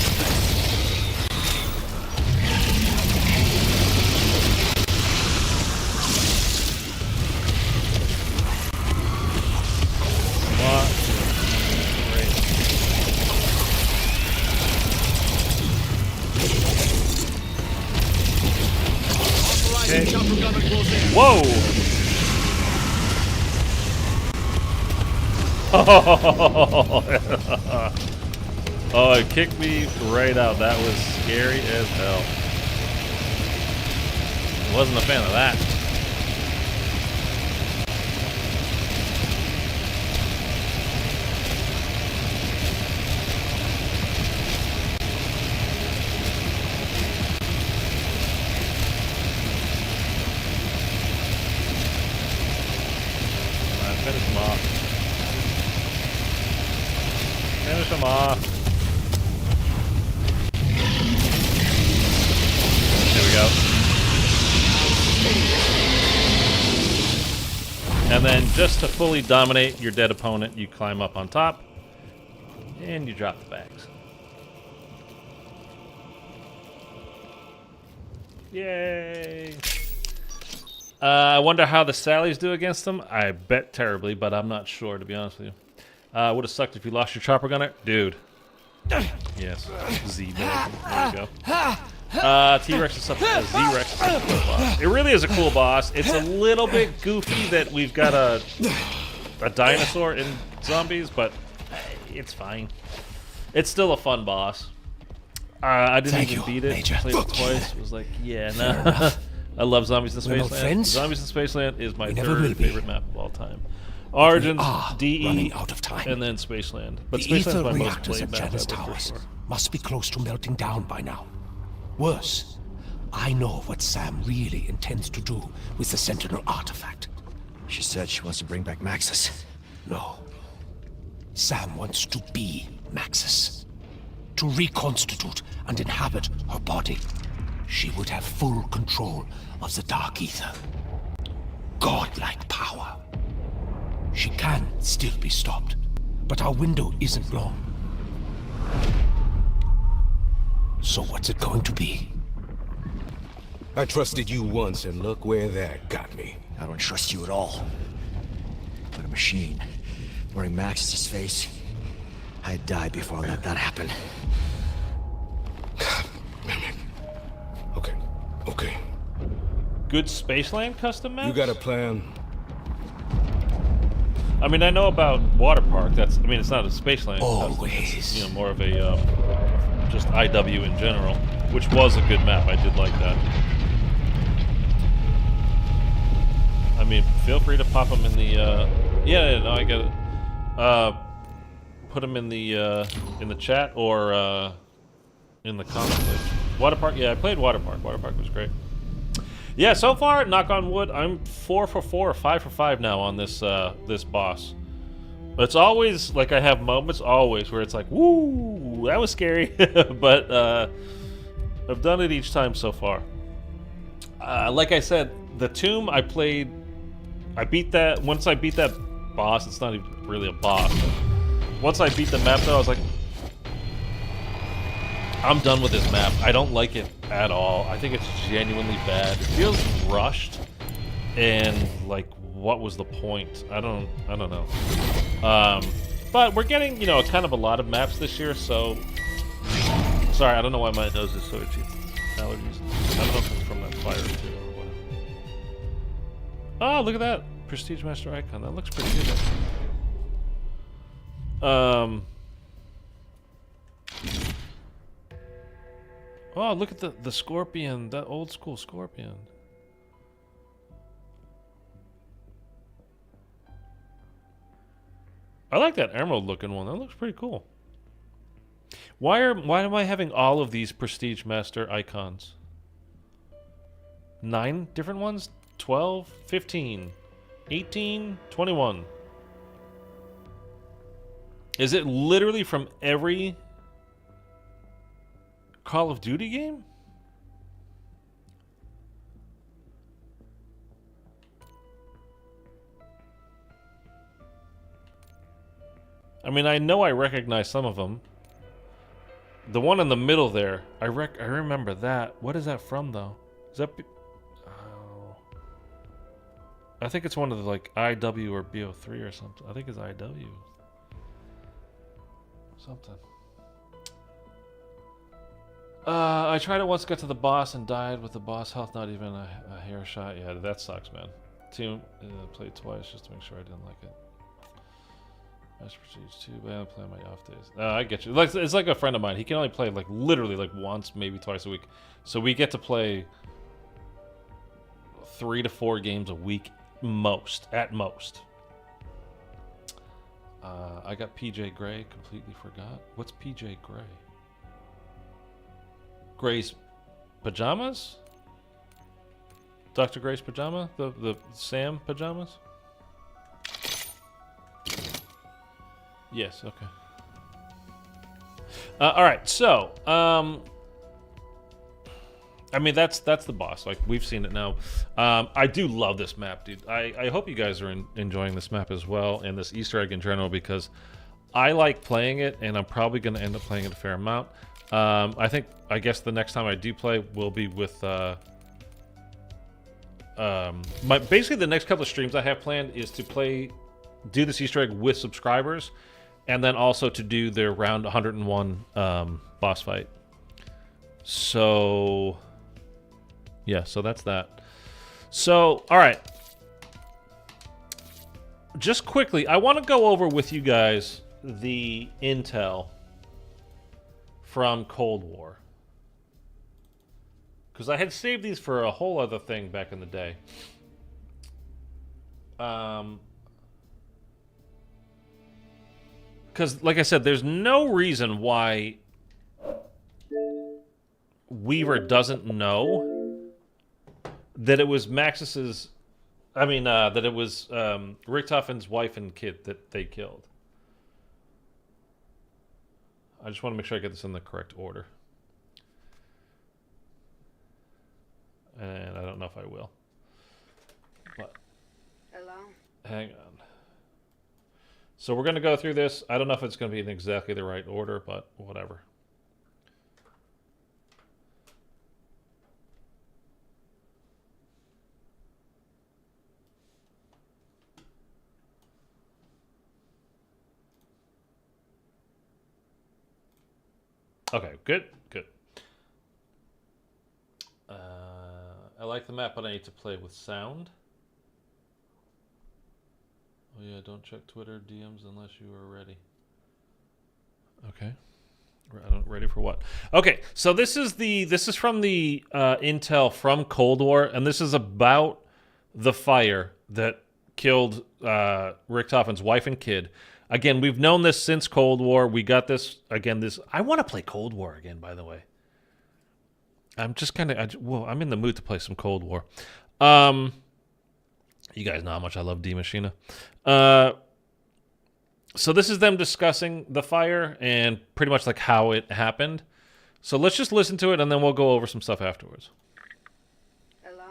A: What? Great.
C: Authorizing chopper gunner close in.
A: Whoa! Oh, it kicked me right out. That was scary as hell. Wasn't a fan of that. Finish him off. Finish him off. There we go. And then just to fully dominate your dead opponent, you climb up on top and you drop the bags. Yay! I wonder how the Sallys do against them. I bet terribly, but I'm not sure, to be honest with you. Would have sucked if you lost your chopper gunner. Dude. Yes. Z. There you go. T-Rex is something. Z-Rex is a cool boss. It really is a cool boss. It's a little bit goofy that we've got a dinosaur in zombies, but it's fine. It's still a fun boss. I didn't even beat it.
E: Major.
A: Played it twice. It was like, yeah, no. I love Zombies in
E: We're not
A: Spaceland.
E: friends.
A: Zombies in Spaceland is my
E: never will
A: third
E: be.
A: favorite map of all time. Origins, DE,
E: running out of time.
A: and then Spaceland. But
E: The
A: Spaceland's
E: ether
A: my most
E: reactors
A: played
E: at
A: map
E: Janus
A: ever, for
E: Towers
A: sure.
E: must be close to melting down by now. Worse, I know what Sam really intends to do with the Sentinel artifact.
J: She said she wants to bring back Maxis.
E: No. Sam wants to be Maxis. To reconstitute and inhabit her body. She would have full control of the Dark Ether. Godlike power. She can still be stopped, but our window isn't long. So what's it going to be?
K: I trusted you once, and look where that got me.
J: I don't trust you at all. But a machine, wearing Maxis' face, I'd die before I let that happen.
K: Okay.
A: Good Spaceland custom maps?
K: You got a plan?
A: I mean, I know about Water Park. That's, I mean, it's not a Spaceland.
E: Always.
A: It's, you know, more of a just IW in general, which was a good map. I did like that. I mean, feel free to pop them in the. Yeah, no, I get it. Put them in the chat or in the comments. Water Park. Yeah, I played Water Park. Water Park was great. Yeah, so far, knock on wood, I'm 4 for 4 or 5 for 5 now on this this boss. It's always like I have moments always where it's like, woo, that was scary, but I've done it each time so far. Like I said, the tomb I beat that. Once I beat that boss, it's not even really a boss. Once I beat the map, though, I was like, I'm done with this map. I don't like it at all. I think it's genuinely bad. It feels rushed, and like, what was the point? I don't know. But we're getting, you know, kind of a lot of maps this year. So, sorry, I don't know why my nose is so itchy. Allergies. I don't know if it's from that fire too or whatever. Oh, look at that Prestige Master icon. That looks pretty good. Oh, look at the Scorpion, that old school Scorpion. I like that emerald looking one. That looks pretty cool. Why am I having all of these Prestige Master icons? 9 different ones? 12, 15, 18, 21. Is it literally from every Call of Duty game? I mean, I know I recognize some of them. The one in the middle there, I remember that. What is that from, though? Is that... Oh. I think it's one of the, like, IW or BO3 or something. I think it's IW. Something. I tried it once, got to the boss, and died with the boss health, not even a hair shot. Yeah, that sucks, man. Played twice just to make sure I didn't like it. Master Prestige 2, but I don't play on my off days. I get you. It's like a friend of mine. He can only play, like, literally, like, once, maybe twice a week. So we get to play 3 to 4 games a week, at most. I got PJ Gray, completely forgot. What's PJ Gray? Gray's pajamas? Dr. Gray's pajama? The Sam pajamas? Yes, okay. Alright, so, I mean, that's the boss. Like, we've seen it now. I do love this map, dude. I hope you guys are enjoying this map as well, and this Easter egg in general, because I like playing it, and I'm probably going to end up playing it a fair amount. I guess the next time I do play will be with basically the next couple of streams I have planned is to do this Easter egg with subscribers, and then also to do their round 101 boss fight. So, yeah, so that's that. So, all right. Just quickly, I want to go over with you guys the intel from Cold War. Because I had saved these for a whole other thing back in the day. Because, like I said, there's no reason why Weaver doesn't know that it was Maxis's... that it was Richtofen's wife and kid that they killed. I just want to make sure I get this in the correct order. And I don't know if I will. But
B: Hello?
A: hang on. So we're going to go through this. I don't know if it's going to be in exactly the right order, but whatever. Okay, good. I like the map, but I need to play with sound. Oh yeah, don't check Twitter DMs unless you are ready. Okay. Ready for what? Okay, so this is from the intel from Cold War, and this is about the fire that killed Richtofen's wife and kid. Again, we've known this since Cold War. We got this again. I want to play Cold War again, by the way. I'm just kind of I'm in the mood to play some Cold War. You guys know how much I love D Machina. So this is them discussing the fire and pretty much like how it happened. So let's just listen to it and then we'll go over some stuff afterwards.
B: Hello?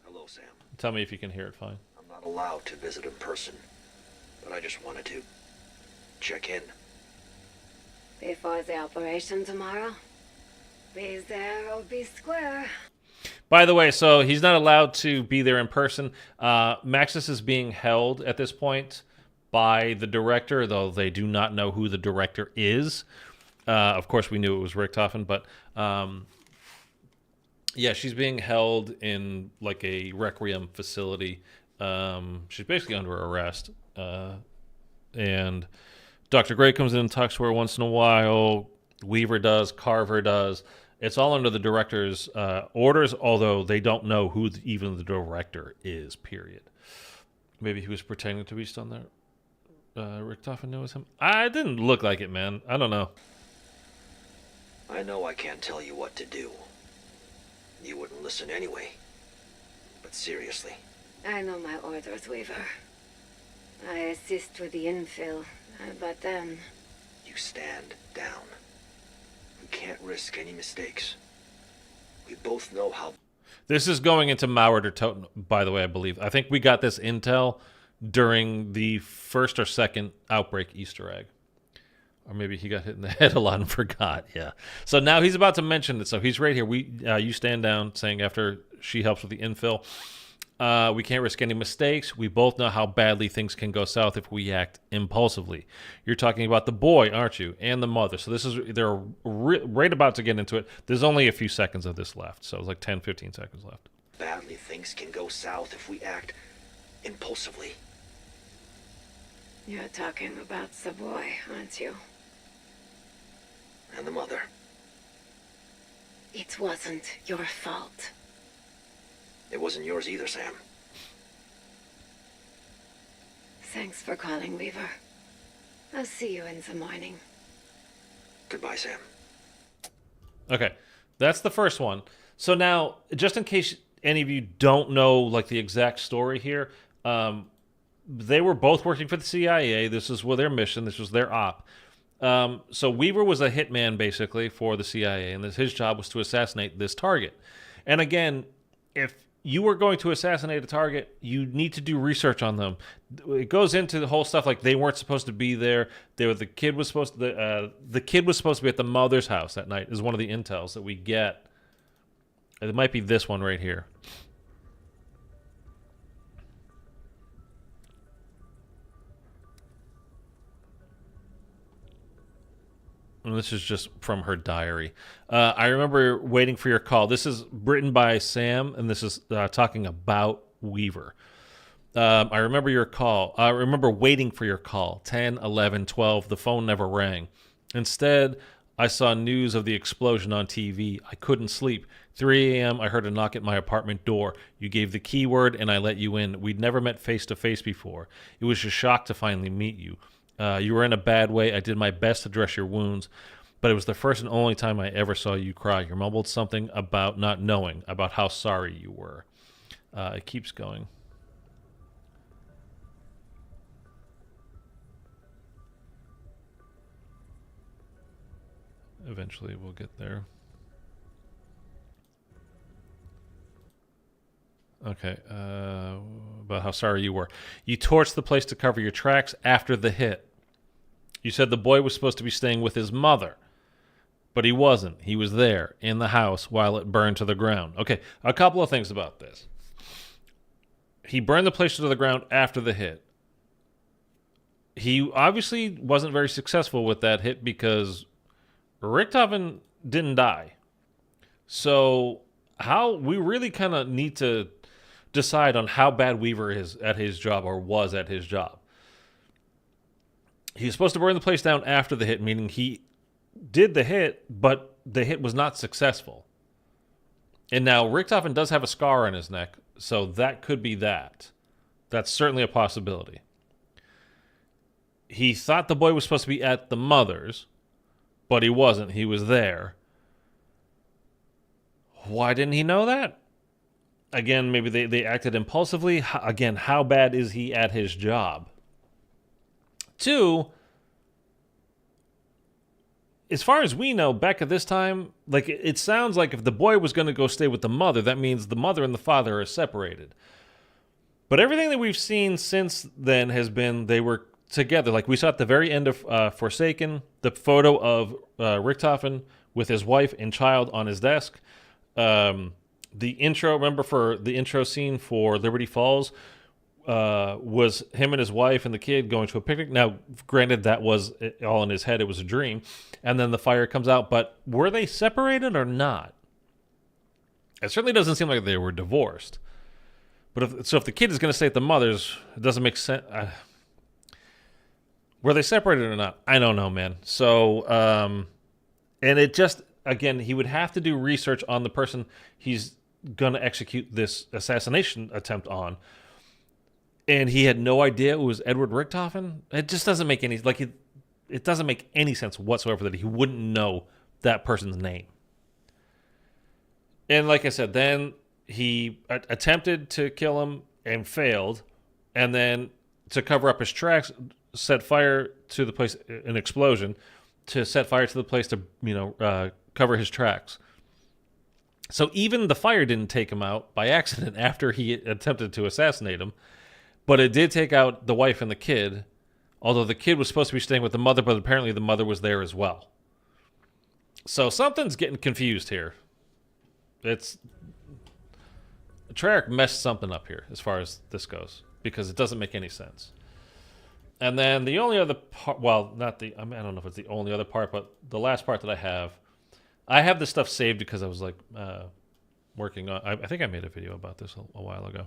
J: Hello, Sam.
A: Tell me if you can hear it fine.
J: I'm not allowed to visit in person, but I just wanted to check in.
B: Before the operation tomorrow? Be there or be square.
A: By the way, so he's not allowed to be there in person. Maxis is being held at this point by the director, though they do not know who the director is. Of course, we knew it was Richtofen, but yeah, she's being held in like a requiem facility. She's basically under arrest. And Dr. Gray comes in and talks to her once in a while. Weaver does, Carver does. It's all under the director's orders, although they don't know who even the director is, period. Maybe he was pretending to be still there. Richtofen knew it was him. I didn't look like it, man. I don't know.
J: I know I can't tell you what to do. You wouldn't listen anyway. But seriously.
B: I know my orders, Weaver. I assist with the infill, but then...
J: You stand down. We can't risk any mistakes. We both know how...
A: This is going into Mauer or Toten, by the way, I believe. I think we got this intel during the first or second outbreak Easter egg. Or maybe he got hit in the head a lot and forgot, yeah. So now he's about to mention it, so he's right here. You stand down, saying after she helps with the infill. We can't risk any mistakes. We both know how badly things can go south if we act impulsively. You're talking about the boy, aren't you? And the mother. So they're right about to get into it. There's only a few seconds of this left. So it's like 10, 15 seconds left.
J: Badly things can go south if we act impulsively.
B: You're talking about the boy, aren't you?
J: And the mother.
B: It wasn't your fault.
J: It wasn't yours either, Sam.
B: Thanks for calling, Weaver. I'll see you in the morning.
J: Goodbye, Sam.
A: Okay, that's the first one. So now, just in case any of you don't know like the exact story here, they were both working for the CIA. This was their mission. This was their op. So Weaver was a hitman basically for the CIA, and his job was to assassinate this target. And again, if you were going to assassinate a target, you need to do research on them. It goes into the whole stuff like they weren't supposed to be there. The kid was supposed to be at the mother's house that night. Is one of the intels that we get. It might be this one right here. and this is just from her diary. I remember waiting for your call. This is written by Sam, and this is talking about Weaver. I remember your call. I remember waiting for your call. 10, 11, 12. The phone never rang. Instead, I saw news of the explosion on TV. I couldn't sleep. 3 a.m., I heard a knock at my apartment door. You gave the keyword, and I let you in. We'd never met face-to-face before. It was a shock to finally meet you. You were in a bad way. I did my best to dress your wounds, but it was the first and only time I ever saw you cry. You mumbled something about not knowing, about how sorry you were. It keeps going. Eventually we'll get there. Okay, about how sorry you were. You torched the place to cover your tracks after the hit. You said the boy was supposed to be staying with his mother, but he wasn't. He was there in the house while it burned to the ground. Okay, a couple of things about this. He burned the place to the ground after the hit. He obviously wasn't very successful with that hit because Richthofen didn't die. So how we really kind of need to decide on how bad Weaver is at his job or was at his job. He was supposed to burn the place down after the hit, meaning he did the hit, but the hit was not successful. And now Richthofen does have a scar on his neck, so that could be that. That's certainly a possibility. He thought the boy was supposed to be at the mother's, but he wasn't. He was there. Why didn't he know that? Again, maybe they acted impulsively. Again, how bad is he at his job? 2, as far as we know, back at this time, like it sounds like if the boy was going to go stay with the mother, that means the mother and the father are separated. But everything that we've seen since then has been they were together. Like we saw at the very end of Forsaken, the photo of Richthofen with his wife and child on his desk. The intro, remember for the intro scene for Liberty Falls, was him and his wife and the kid going to a picnic. Now, granted, that was all in his head. It was a dream. And then the fire comes out. But were they separated or not? It certainly doesn't seem like they were divorced. But if the kid is going to stay at the mother's, it doesn't make sense. Were they separated or not? I don't know, man. So, and it just, again, he would have to do research on the person he's going to execute this assassination attempt on. And he had no idea it was Edward Richthofen. It just doesn't make any, like, it doesn't make any sense whatsoever that he wouldn't know that person's name. And like I said, then he attempted to kill him and failed. And then to cover up his tracks, set fire to the place, an explosion, to set fire to the place to, cover his tracks. So even the fire didn't take him out by accident after he attempted to assassinate him. But it did take out the wife and the kid, although the kid was supposed to be staying with the mother, but apparently the mother was there as well. So something's getting confused here. Treyarch messed something up here as far as this goes, because it doesn't make any sense. And then the only other part, well, I don't know if it's the only other part, but the last part that I have this stuff saved because I was like working on, I think I made a video about this a while ago.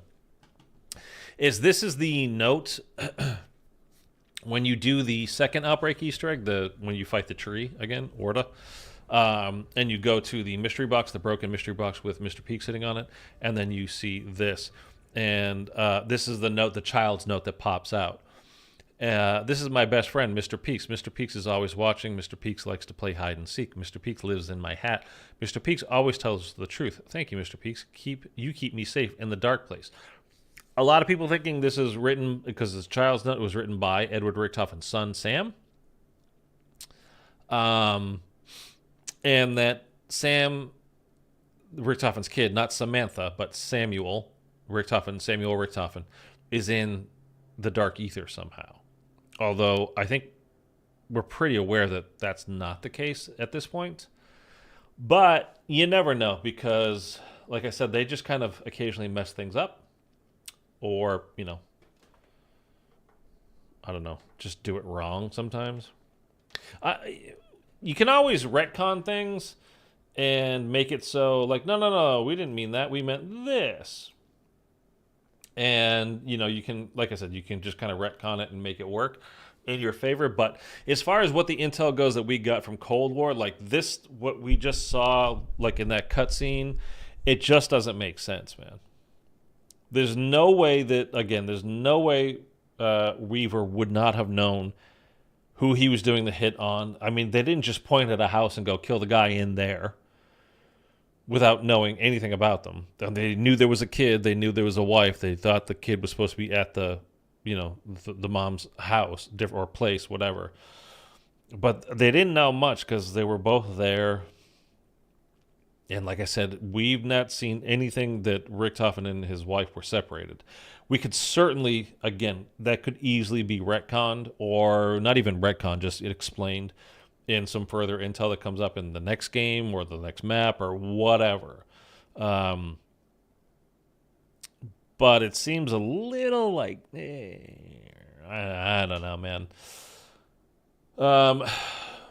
A: This is the note when you do the second Outbreak Easter egg, when you fight the tree again, Orda, and you go to the mystery box, the broken mystery box with Mr. Peak sitting on it, and then you see this. And this is the note, the child's note that pops out. This is my best friend, Mr. Peaks. Mr. Peaks is always watching. Mr. Peaks likes to play hide and seek. Mr. Peaks lives in my hat. Mr. Peaks always tells the truth. Thank you, Mr. Peaks. You keep me safe in the dark place. A lot of people thinking this is written, because this child's note was written by Edward Richthofen's son, Sam. And that Sam, Richthofen's kid, not Samantha, but Samuel Richthofen, is in the Dark Ether somehow. Although I think we're pretty aware that that's not the case at this point. But you never know, because, like I said, they just kind of occasionally mess things up. Or, I don't know, just do it wrong sometimes. you can always retcon things and make it so like, no, we didn't mean that. We meant this. And, you know, you can, like I said, you can just kind of retcon it and make it work in your favor. But as far as what the intel goes that we got from Cold War, like this, what we just saw, like in that cutscene, it just doesn't make sense, man. There's no way Weaver would not have known who he was doing the hit on. I mean, they didn't just point at a house and go kill the guy in there without knowing anything about them. They knew there was a kid. They knew there was a wife. They thought the kid was supposed to be at the, you know, the mom's house or place, whatever. But they didn't know much because they were both there. And like I said, we've not seen anything that Richtofen and his wife were separated. We could certainly, again, that could easily be retconned, or not even retconned, just explained in some further intel that comes up in the next game or the next map or whatever. But it seems a little like, I don't know, man.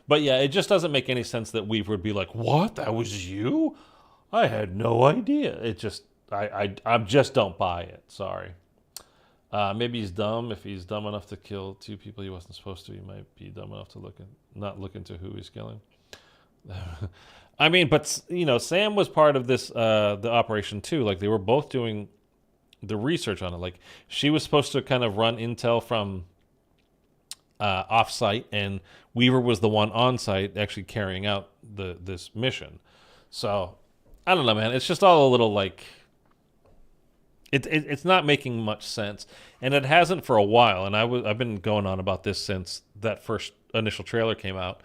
A: But yeah, it just doesn't make any sense that Weaver would be like, what? That was you? I had no idea. It just, I just don't buy it. Sorry. Maybe he's dumb. If he's dumb enough to kill two people he wasn't supposed to, he might be dumb enough to not look into who he's killing. I mean, but, you know, Sam was part of this, the operation too. Like, they were both doing the research on it. Like, she was supposed to kind of run intel from off-site, and Weaver was the one on-site actually carrying out this mission. So, I don't know, man. It's just all a little, like... It's not making much sense, and it hasn't for a while. And I've been going on about this since that first initial trailer came out,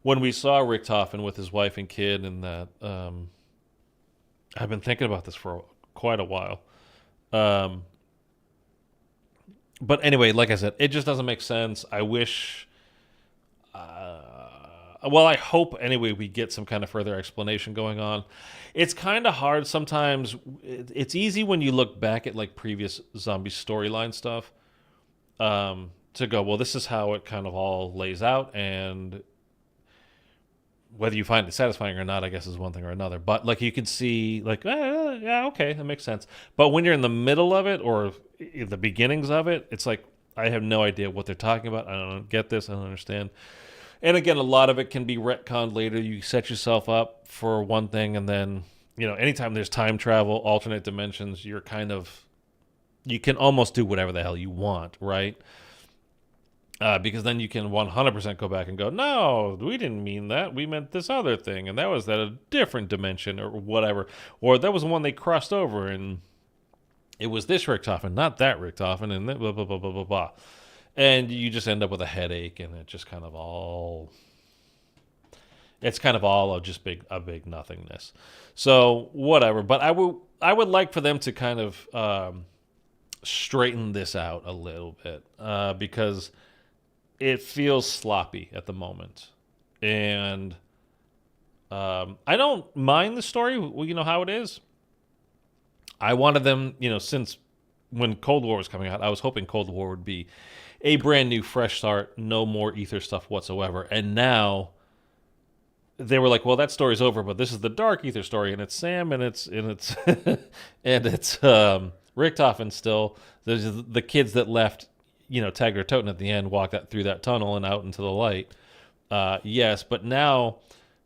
A: when we saw Richtofen with his wife and kid, and that I've been thinking about this for quite a while. But anyway, like I said, it just doesn't make sense. I wish, well, I hope anyway we get some kind of further explanation going on. It's kind of hard sometimes. It's easy when you look back at like previous zombie storyline stuff to go, well, this is how it kind of all lays out, and whether you find it satisfying or not, I guess, is one thing or another. But like you can see, like, yeah, okay, that makes sense. But when you're in the middle of it or the beginnings of it, it's like I have no idea what they're talking about. I don't get this. I don't understand. And again, a lot of it can be retconned later. You set yourself up for one thing, and then, you know, anytime there's time travel, alternate dimensions, you can almost do whatever the hell you want, right? Because then you can 100% go back and go, no, we didn't mean that. We meant this other thing, and that was at a different dimension or whatever. Or that was one they crossed over, and it was this Richtofen, not that Richtofen, and blah, blah, blah, blah, blah, blah. And you just end up with a headache, and it just kind of all... It's kind of all just a big nothingness. So, whatever. But I would like for them to kind of straighten this out a little bit, because it feels sloppy at the moment. And I don't mind the story, you know, how it is. I wanted them, you know, since when Cold War was coming out, I was hoping Cold War would be a brand new, fresh start, no more Ether stuff whatsoever. And now they were like, well, that story's over, but this is the Dark Ether story, and it's Sam, and it's and it's Richtofen still. There's the kids that left, you know, Tagger Toten at the end, walked through that tunnel and out into the light. Yes, but now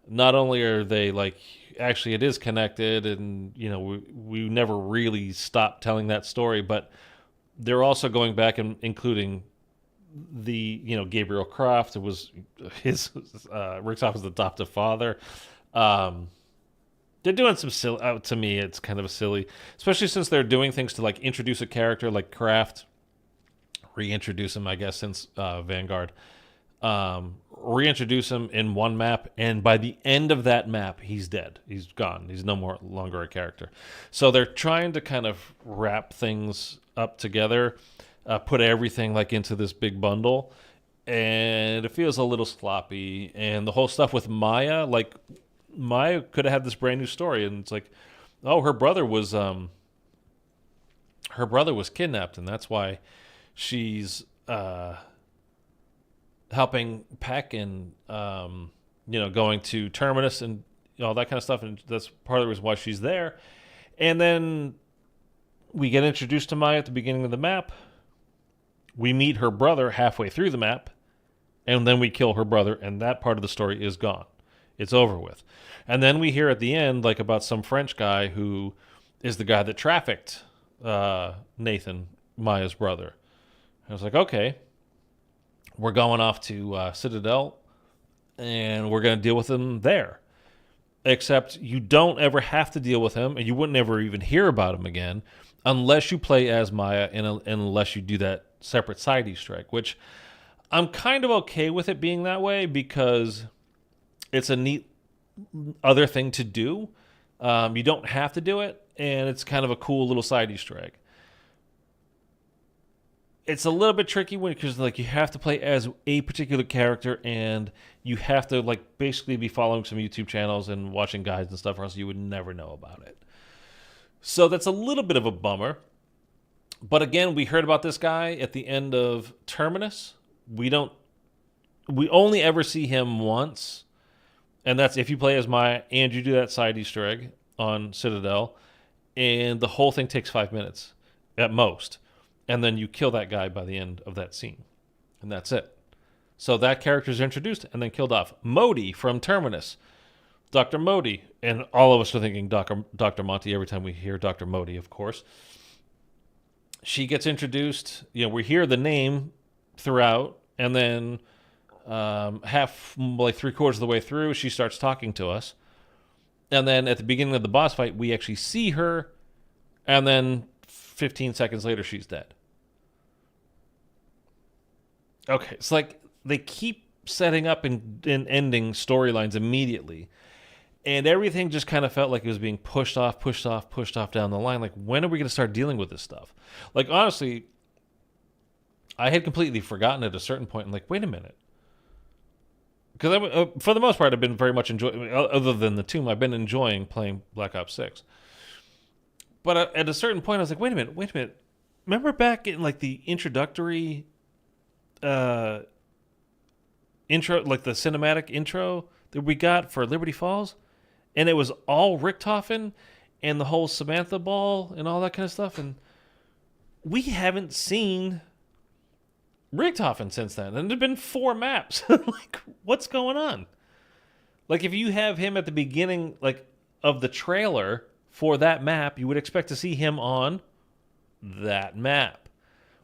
A: not only are they like, actually it is connected, and, you know, we never really stopped telling that story, but they're also going back and including the, you know, Gabriel Croft. It was his Richtofen's adoptive father. They're doing some silly, to me it's kind of a silly, especially since they're doing things to like introduce a character like Kraft, reintroduce him, I guess, since Vanguard, reintroduce him in one map, and by the end of that map he's dead, he's gone, he's longer a character. So they're trying to kind of wrap things up together, put everything like into this big bundle, and it feels a little sloppy. And the whole stuff with Maya, like Maya could have had this brand new story, and it's like, oh, her brother was kidnapped, and that's why she's helping Peck and going to Terminus and all that kind of stuff, and that's part of the reason why she's there. And then we get introduced to Maya at the beginning of the map. We meet her brother halfway through the map, and then we kill her brother, and that part of the story is gone. It's over with. And then we hear at the end, like, about some French guy who is the guy that trafficked Nathan, Maya's brother. I was like, okay, we're going off to Citadel, and we're going to deal with him there. Except you don't ever have to deal with him, and you wouldn't ever even hear about him again unless you play as Maya and unless you do that separate side Easter egg, which I'm kind of okay with it being that way because it's a neat other thing to do. You don't have to do it, and it's kind of a cool little side Easter egg. It's a little bit tricky because like you have to play as a particular character, and you have to like basically be following some YouTube channels and watching guides and stuff, or else you would never know about it. So that's a little bit of a bummer. But again, we heard about this guy at the end of Terminus. We only ever see him once, and that's if you play as Maya and you do that side Easter egg on Citadel, and the whole thing takes 5 minutes at most. And then you kill that guy by the end of that scene. And that's it. So that character is introduced and then killed off. Modi from Terminus. Dr. Modi. And all of us are thinking Dr. Monty every time we hear Dr. Modi, of course. She gets introduced. We hear the name throughout. And then like 3/4 of the way through, she starts talking to us. And then at the beginning of the boss fight, we actually see her. And then 15 seconds later, she's dead. Okay, it's like they keep setting up and ending storylines immediately, and everything just kind of felt like it was being pushed off down the line. Like, when are we going to start dealing with this stuff? Like, honestly, I had completely forgotten at a certain point. I'm like, wait a minute. Because for the most part, I've been very much enjoying, other than the Tomb, I've been enjoying playing Black Ops 6. But at a certain point, I was like, wait a minute. Remember back in, like, the introductory intro, like the cinematic intro that we got for Liberty Falls? And it was all Richthofen and the whole Samantha Ball and all that kind of stuff. And we haven't seen Richthofen since then. And there've been 4 maps. Like, what's going on? Like, if you have him at the beginning, like, of the trailer for that map, you would expect to see him on that map.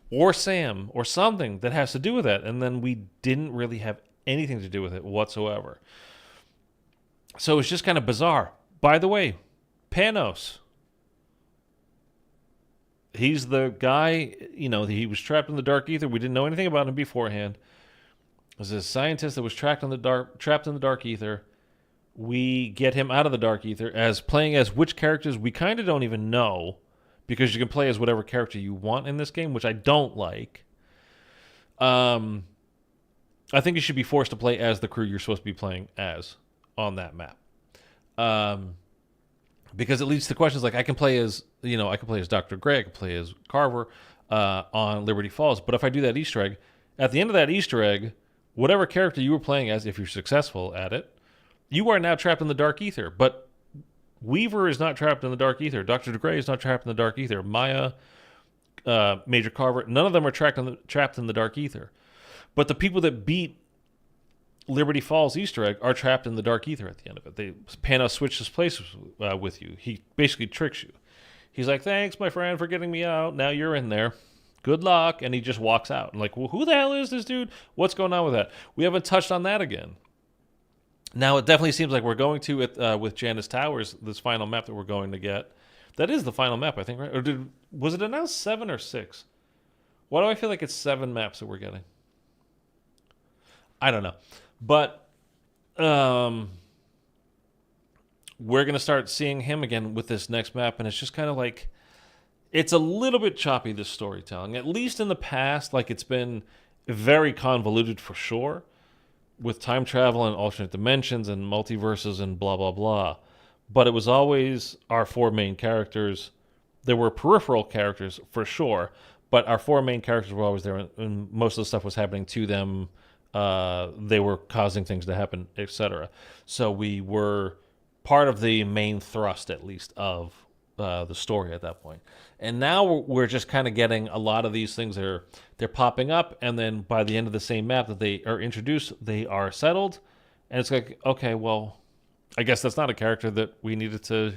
A: Or Sam, or something that has to do with that. And then we didn't really have anything to do with it whatsoever. So it's just kind of bizarre. By the way, Panos. He's the guy, he was trapped in the Dark Ether. We didn't know anything about him beforehand. There's a scientist that was trapped in the Dark Ether. We get him out of the Dark Ether playing as which characters we kind of don't even know, because you can play as whatever character you want in this game, which I don't like. I think you should be forced to play as the crew you're supposed to be playing as on that map. Because it leads to questions like I can play as Dr. Gray, I can play as Carver on Liberty Falls, but if I do that Easter egg, at the end of that Easter egg, whatever character you were playing as, if you're successful at it, you are now trapped in the Dark Ether. But Weaver is not trapped in the Dark Ether. Dr. DeGray is not trapped in the Dark Ether. Maya, Major Carver, none of them are trapped in the Dark Ether. But the people that beat Liberty Falls Easter egg are trapped in the Dark Ether at the end of it. Panos switches places with you. He basically tricks you. He's like, thanks, my friend, for getting me out. Now you're in there. Good luck. And he just walks out. I'm like, well, who the hell is this dude? What's going on with that? We haven't touched on that again. Now, it definitely seems like we're going to it with Janus Towers, this final map that we're going to get. That is the final map, I think, right? Or was it announced 7 or 6? Why do I feel like it's 7 maps that we're getting? I don't know. But we're going to start seeing him again with this next map, and it's just kind of like, it's a little bit choppy, this storytelling. At least in the past, like, it's been very convoluted for sure, with time travel and alternate dimensions and multiverses and blah, blah, blah. But it was always our 4 main characters. There were peripheral characters for sure, but our 4 main characters were always there, and most of the stuff was happening to them they were causing things to happen, etc. So we were part of the main thrust, at least, of the story at that point. And now we're just kind of getting a lot of these things that they're popping up, and then by the end of the same map that they are introduced, they are settled. And it's like, okay, well, I guess that's not a character that we needed to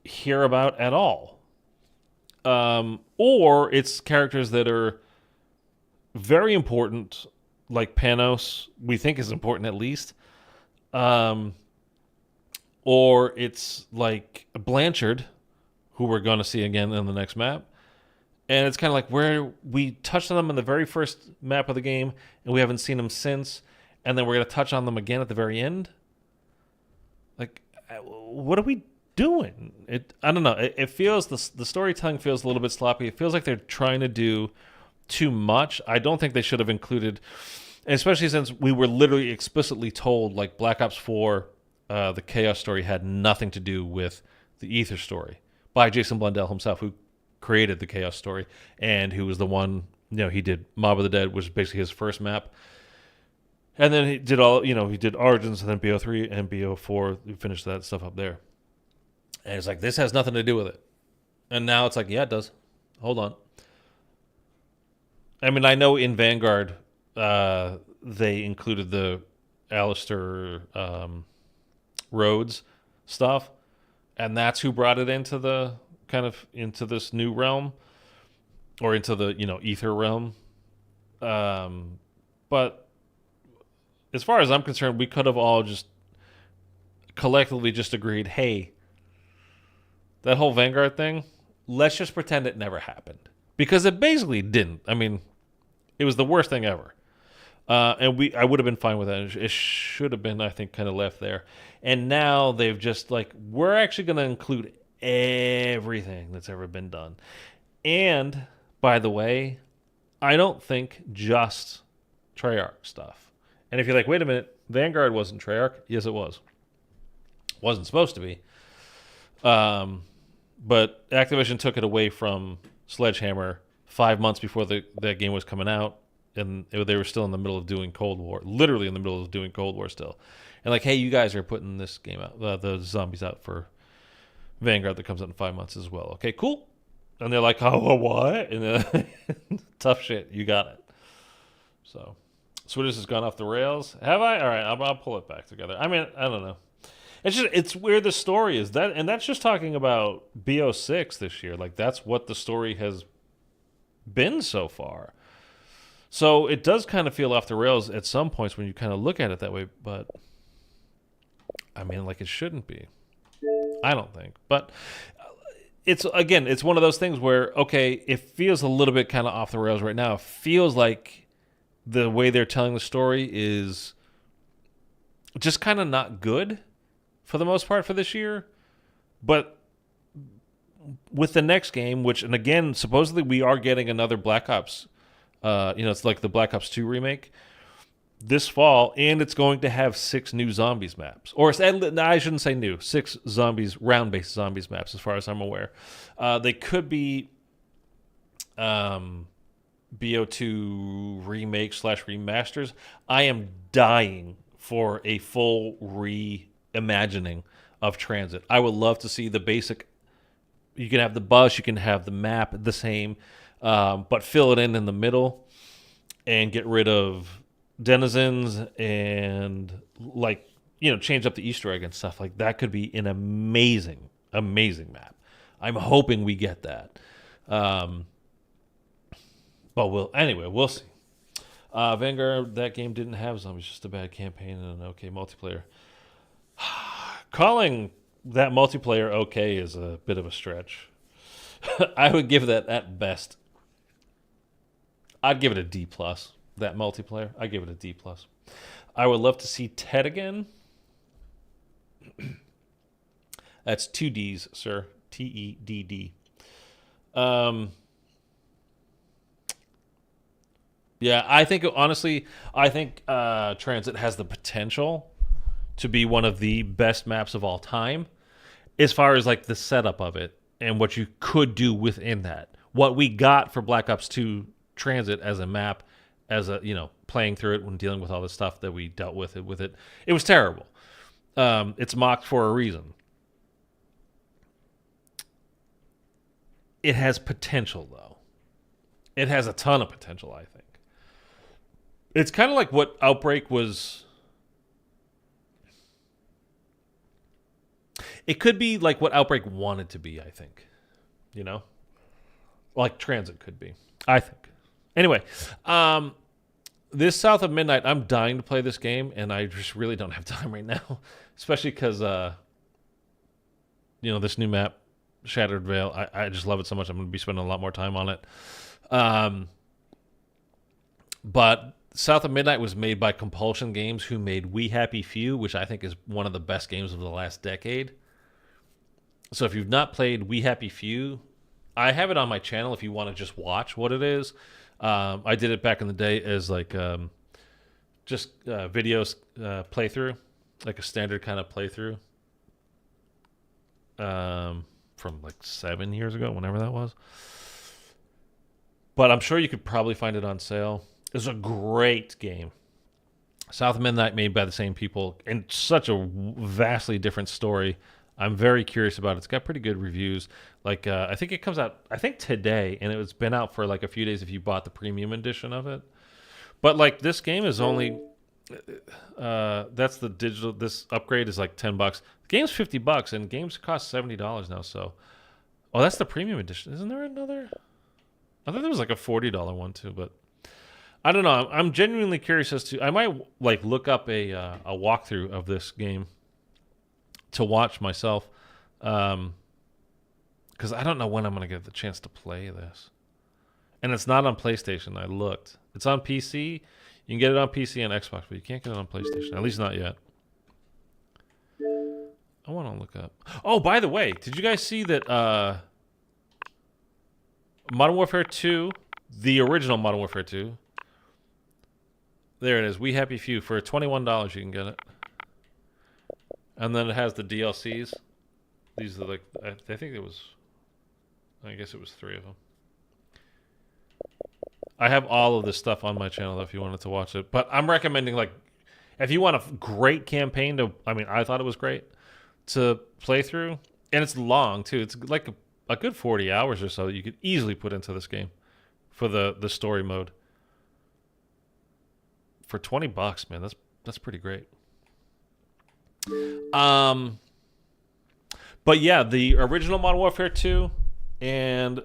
A: hear about at all. Or it's characters that are very important, like Panos, we think is important at least. Or it's like Blanchard, who we're going to see again in the next map. And it's kind of like where we touched on them in the very first map of the game, and we haven't seen them since, and then we're going to touch on them again at the very end. Like, what are we doing? I don't know. It feels, the storytelling feels a little bit sloppy. It feels like they're trying to do too much. I don't think they should have included, especially since we were literally explicitly told, like, Black Ops 4, the Chaos story had nothing to do with the Ether story by Jason Blundell himself, who created the Chaos story and who was the one, he did Mob of the Dead, which was basically his first map. And then he did he did Origins and then BO3 and BO4. We finished that stuff up there. And it's like, this has nothing to do with it. And now it's like, yeah, it does. Hold on. I mean, I know in Vanguard, they included the Alistair Rhodes stuff, and that's who brought it into the into this new realm, or into the Ether realm. But as far as I'm concerned, we could have all just collectively just agreed, hey, that whole Vanguard thing, let's just pretend it never happened, because it basically didn't. I mean, it was the worst thing ever. And I would have been fine with that. It should have been, I think, kind of left there. And now they've just we're actually going to include everything that's ever been done. And, by the way, I don't think just Treyarch stuff. And if you're like, wait a minute, Vanguard wasn't Treyarch. Yes, it was. Wasn't supposed to be. But Activision took it away from Sledgehammer 5 months before that game was coming out. And they were still in the middle of doing Cold War, literally in the middle of doing Cold War still. And like, hey, you guys are putting this game out, the zombies out for Vanguard that comes out in 5 months as well. Okay, cool. And they're like, oh, what? And then, tough shit, you got it. So, Swedish has gone off the rails. Have I? All right, I'll pull it back together. I mean, I don't know. It's where the story is. And that's just talking about BO6 this year. Like, that's what the story has been so far. So it does kind of feel off the rails at some points when you kind of look at it that way, but I mean, like, it shouldn't be. I don't think. But it's one of those things where, okay, it feels a little bit kind of off the rails right now. It feels like the way they're telling the story is just kind of not good for the most part for this year. But with the next game, and again, supposedly we are getting another Black Ops. It's like the Black Ops 2 remake this fall, and it's going to have 6 new zombies maps. Or I shouldn't say new, 6 round-based zombies maps, as far as I'm aware. They could be BO2 remake/remasters. I am dying for a full reimagining of Transit. I would love to see the basic. You can have the bus, you can have the map the same. But fill it in the middle and get rid of denizens and change up the Easter egg and stuff. Like, that could be an amazing, amazing map. I'm hoping we get that. But we'll see. Vanguard, that game didn't have zombies, just a bad campaign and an okay multiplayer. Calling that multiplayer okay is a bit of a stretch. I would give that at best. I'd give it a D+. That multiplayer, I'd give it a D+. I would love to see Ted again. That's 2 Ds, sir. TEDD. Yeah, I think Transit has the potential to be one of the best maps of all time, as far as like the setup of it and what you could do within that. What we got for Black Ops 2 Transit as a map as a, playing through it when dealing with all the stuff that we dealt with it. It was terrible. It's mocked for a reason. It has potential, though. It has a ton of potential, I think. It's kind of like what Outbreak was. It could be like what Outbreak wanted to be, I think. Like Transit could be, I think. Anyway, this South of Midnight, I'm dying to play this game, and I just really don't have time right now. Especially because, this new map, Shattered Veil, I just love it so much. I'm going to be spending a lot more time on it. But South of Midnight was made by Compulsion Games, who made We Happy Few, which I think is one of the best games of the last decade. So if you've not played We Happy Few, I have it on my channel if you want to just watch what it is. I did it back in the day as like just videos playthrough, like a standard kind of playthrough. From like 7 years ago, whenever that was. But I'm sure you could probably find it on sale. It's a great game. South of Midnight, made by the same people, and such a vastly different story. I'm very curious about it. It's got pretty good reviews. Like, I think it comes out, today, and it's been out for like a few days if you bought the premium edition of it. But like, this game is only, that's the digital, this upgrade is like $10. The game's $50, and games cost $70 now, so. Oh, that's the premium edition. Isn't there another? I thought there was like a $40 one too, but I don't know. I'm genuinely curious as to, I might like look up a walkthrough of this game to watch myself, because I don't know when I'm going to get the chance to play this. And it's not on PlayStation. I looked. It's on PC. You can get it on PC and Xbox, but you can't get it on PlayStation. At least not yet. I want to look up. Oh, by the way, did you guys see that Modern Warfare 2, the original Modern Warfare 2, there it is, We Happy Few, for $21 you can get it. And then it has the DLCs. These are like, I think it was, I guess it was 3 of them. I have all of this stuff on my channel if you wanted to watch it. But I'm recommending, like, if you want a great campaign to, I thought it was great to play through. And it's long, too. It's like a good 40 hours or so you could easily put into this game for the story mode. For $20, man, that's pretty great. But yeah, the original Modern Warfare 2 and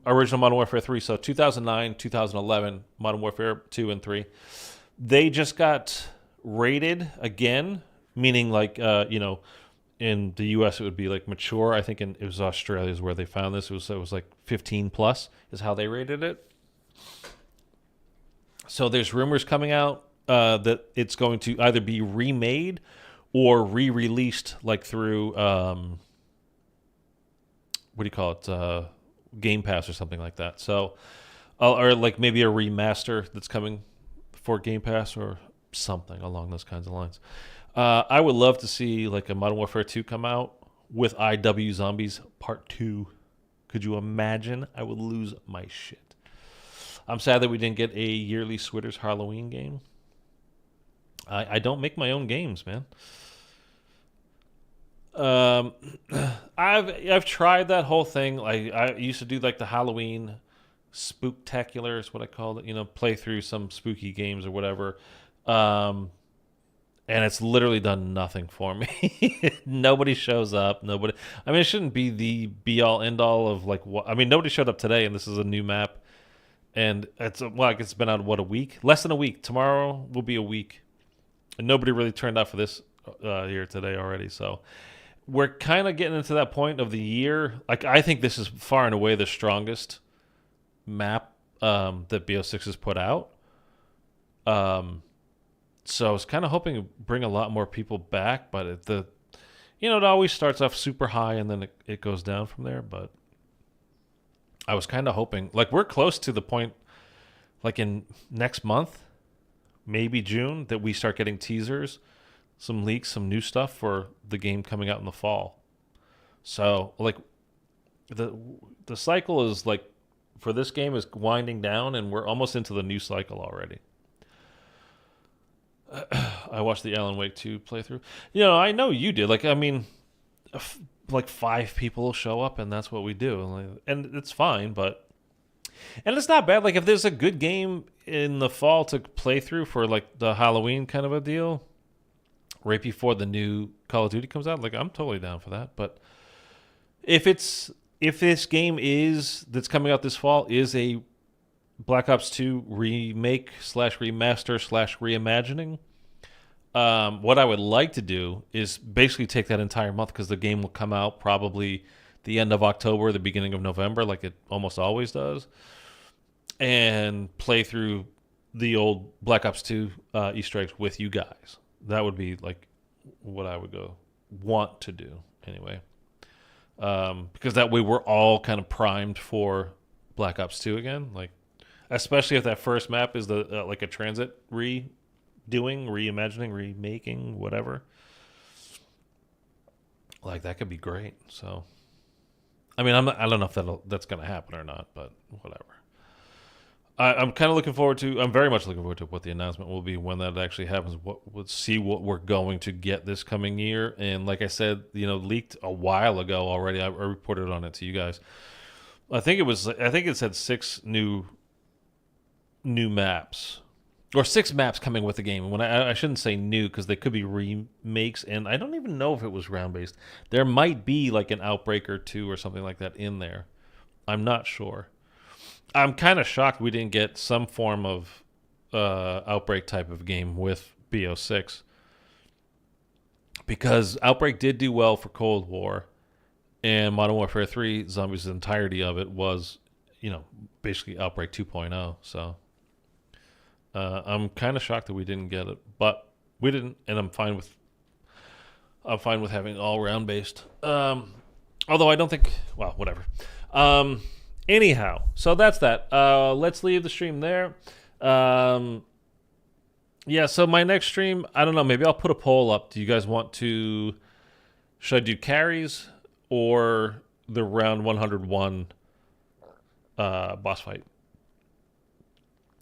A: original Modern Warfare 3, so 2009, 2011, Modern Warfare 2 and 3, they just got rated again, meaning like, in the US it would be like mature. I think it was Australia is where they found this. It was like 15 plus is how they rated it. So there's rumors coming out that it's going to either be remade or re-released, like through what do you call it, Game Pass or something like that. So, or like maybe a remaster that's coming for Game Pass or something along those kinds of lines. I would love to see like a Modern Warfare 2 come out with IW Zombies Part 2. Could you imagine? I would lose my shit. I'm sad that we didn't get a yearly Switters Halloween game. I don't make my own games, man. I've tried that whole thing. Like, I used to do like the Halloween spooktacular is what I called it. Play through some spooky games or whatever. And it's literally done nothing for me. Nobody shows up. Nobody. It shouldn't be the be all end all of like what. Nobody showed up today, and this is a new map. And it's been out, a week? Less than a week. Tomorrow will be a week. And nobody really turned out for this here today already. So we're kind of getting into that point of the year. Like, I think this is far and away the strongest map that BO6 has put out. So I was kind of hoping to bring a lot more people back. But it always starts off super high and then it goes down from there. But I was kind of hoping, like, we're close to the point, like in next month, maybe June, that we start getting teasers, some leaks, some new stuff for the game coming out in the fall. So, like, the cycle is like for this game is winding down, and we're almost into the new cycle already. I watched the Alan Wake 2 playthrough. You know, I know you did. Like, I mean, like 5 people will show up, and that's what we do. And it's fine, but... And it's not bad. Like, if there's a good game in the fall to play through for, like, the Halloween kind of a deal, right before the new Call of Duty comes out, like, I'm totally down for that. But if this game that's coming out this fall is a Black Ops 2 remake / remaster / reimagining, what I would like to do is basically take that entire month, because the game will come out probably the end of October, the beginning of November, like it almost always does, and play through the old Black Ops 2 Easter eggs with you guys. That would be like what I would want to do anyway, because that way we're all kind of primed for Black Ops 2 again, like especially if that first map is the like a transit reimagining, remaking, whatever. Like that could be great. So, I mean, I don't know if that's going to happen or not, but whatever. I'm kind of looking forward to. I'm very much looking forward to what the announcement will be when that actually happens. We'll see what we're going to get this coming year. And like I said, leaked a while ago already. I reported on it to you guys. I think it said 6 new maps, or 6 maps coming with the game. When I shouldn't say new, because they could be remakes, and I don't even know if it was round based. There might be like an Outbreak or 2 or something like that in there. I'm not sure. I'm kind of shocked we didn't get some form of Outbreak type of game with BO6, because Outbreak did do well for Cold War, and Modern Warfare 3 Zombies, the entirety of it was, basically Outbreak 2.0. So I'm kind of shocked that we didn't get it, but we didn't, and I'm fine with having all round based. Although I don't think, well, whatever. Anyhow, so that's that. Let's leave the stream there. Yeah, so my next stream, I don't know, maybe I'll put a poll up. Do you guys want to, should I do carries or the round 101 boss fight?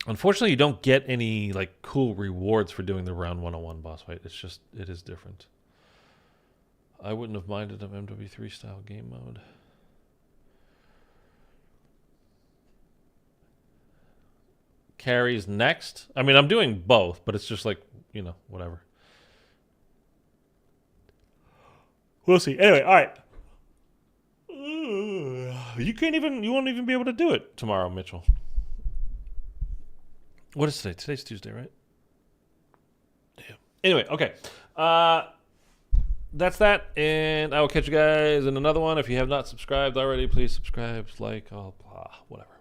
A: Unfortunately, you don't get any like cool rewards for doing the round 101 boss fight. It is different. I wouldn't have minded an MW3 style game mode. Carries next. I mean, I'm doing both, but it's just like, whatever. We'll see. Anyway, all right. You won't even be able to do it tomorrow, Mitchell. What is today? Today's Tuesday, right? Damn. Anyway, okay. That's that, and I will catch you guys in another one. If you have not subscribed already, please subscribe, like, blah, whatever.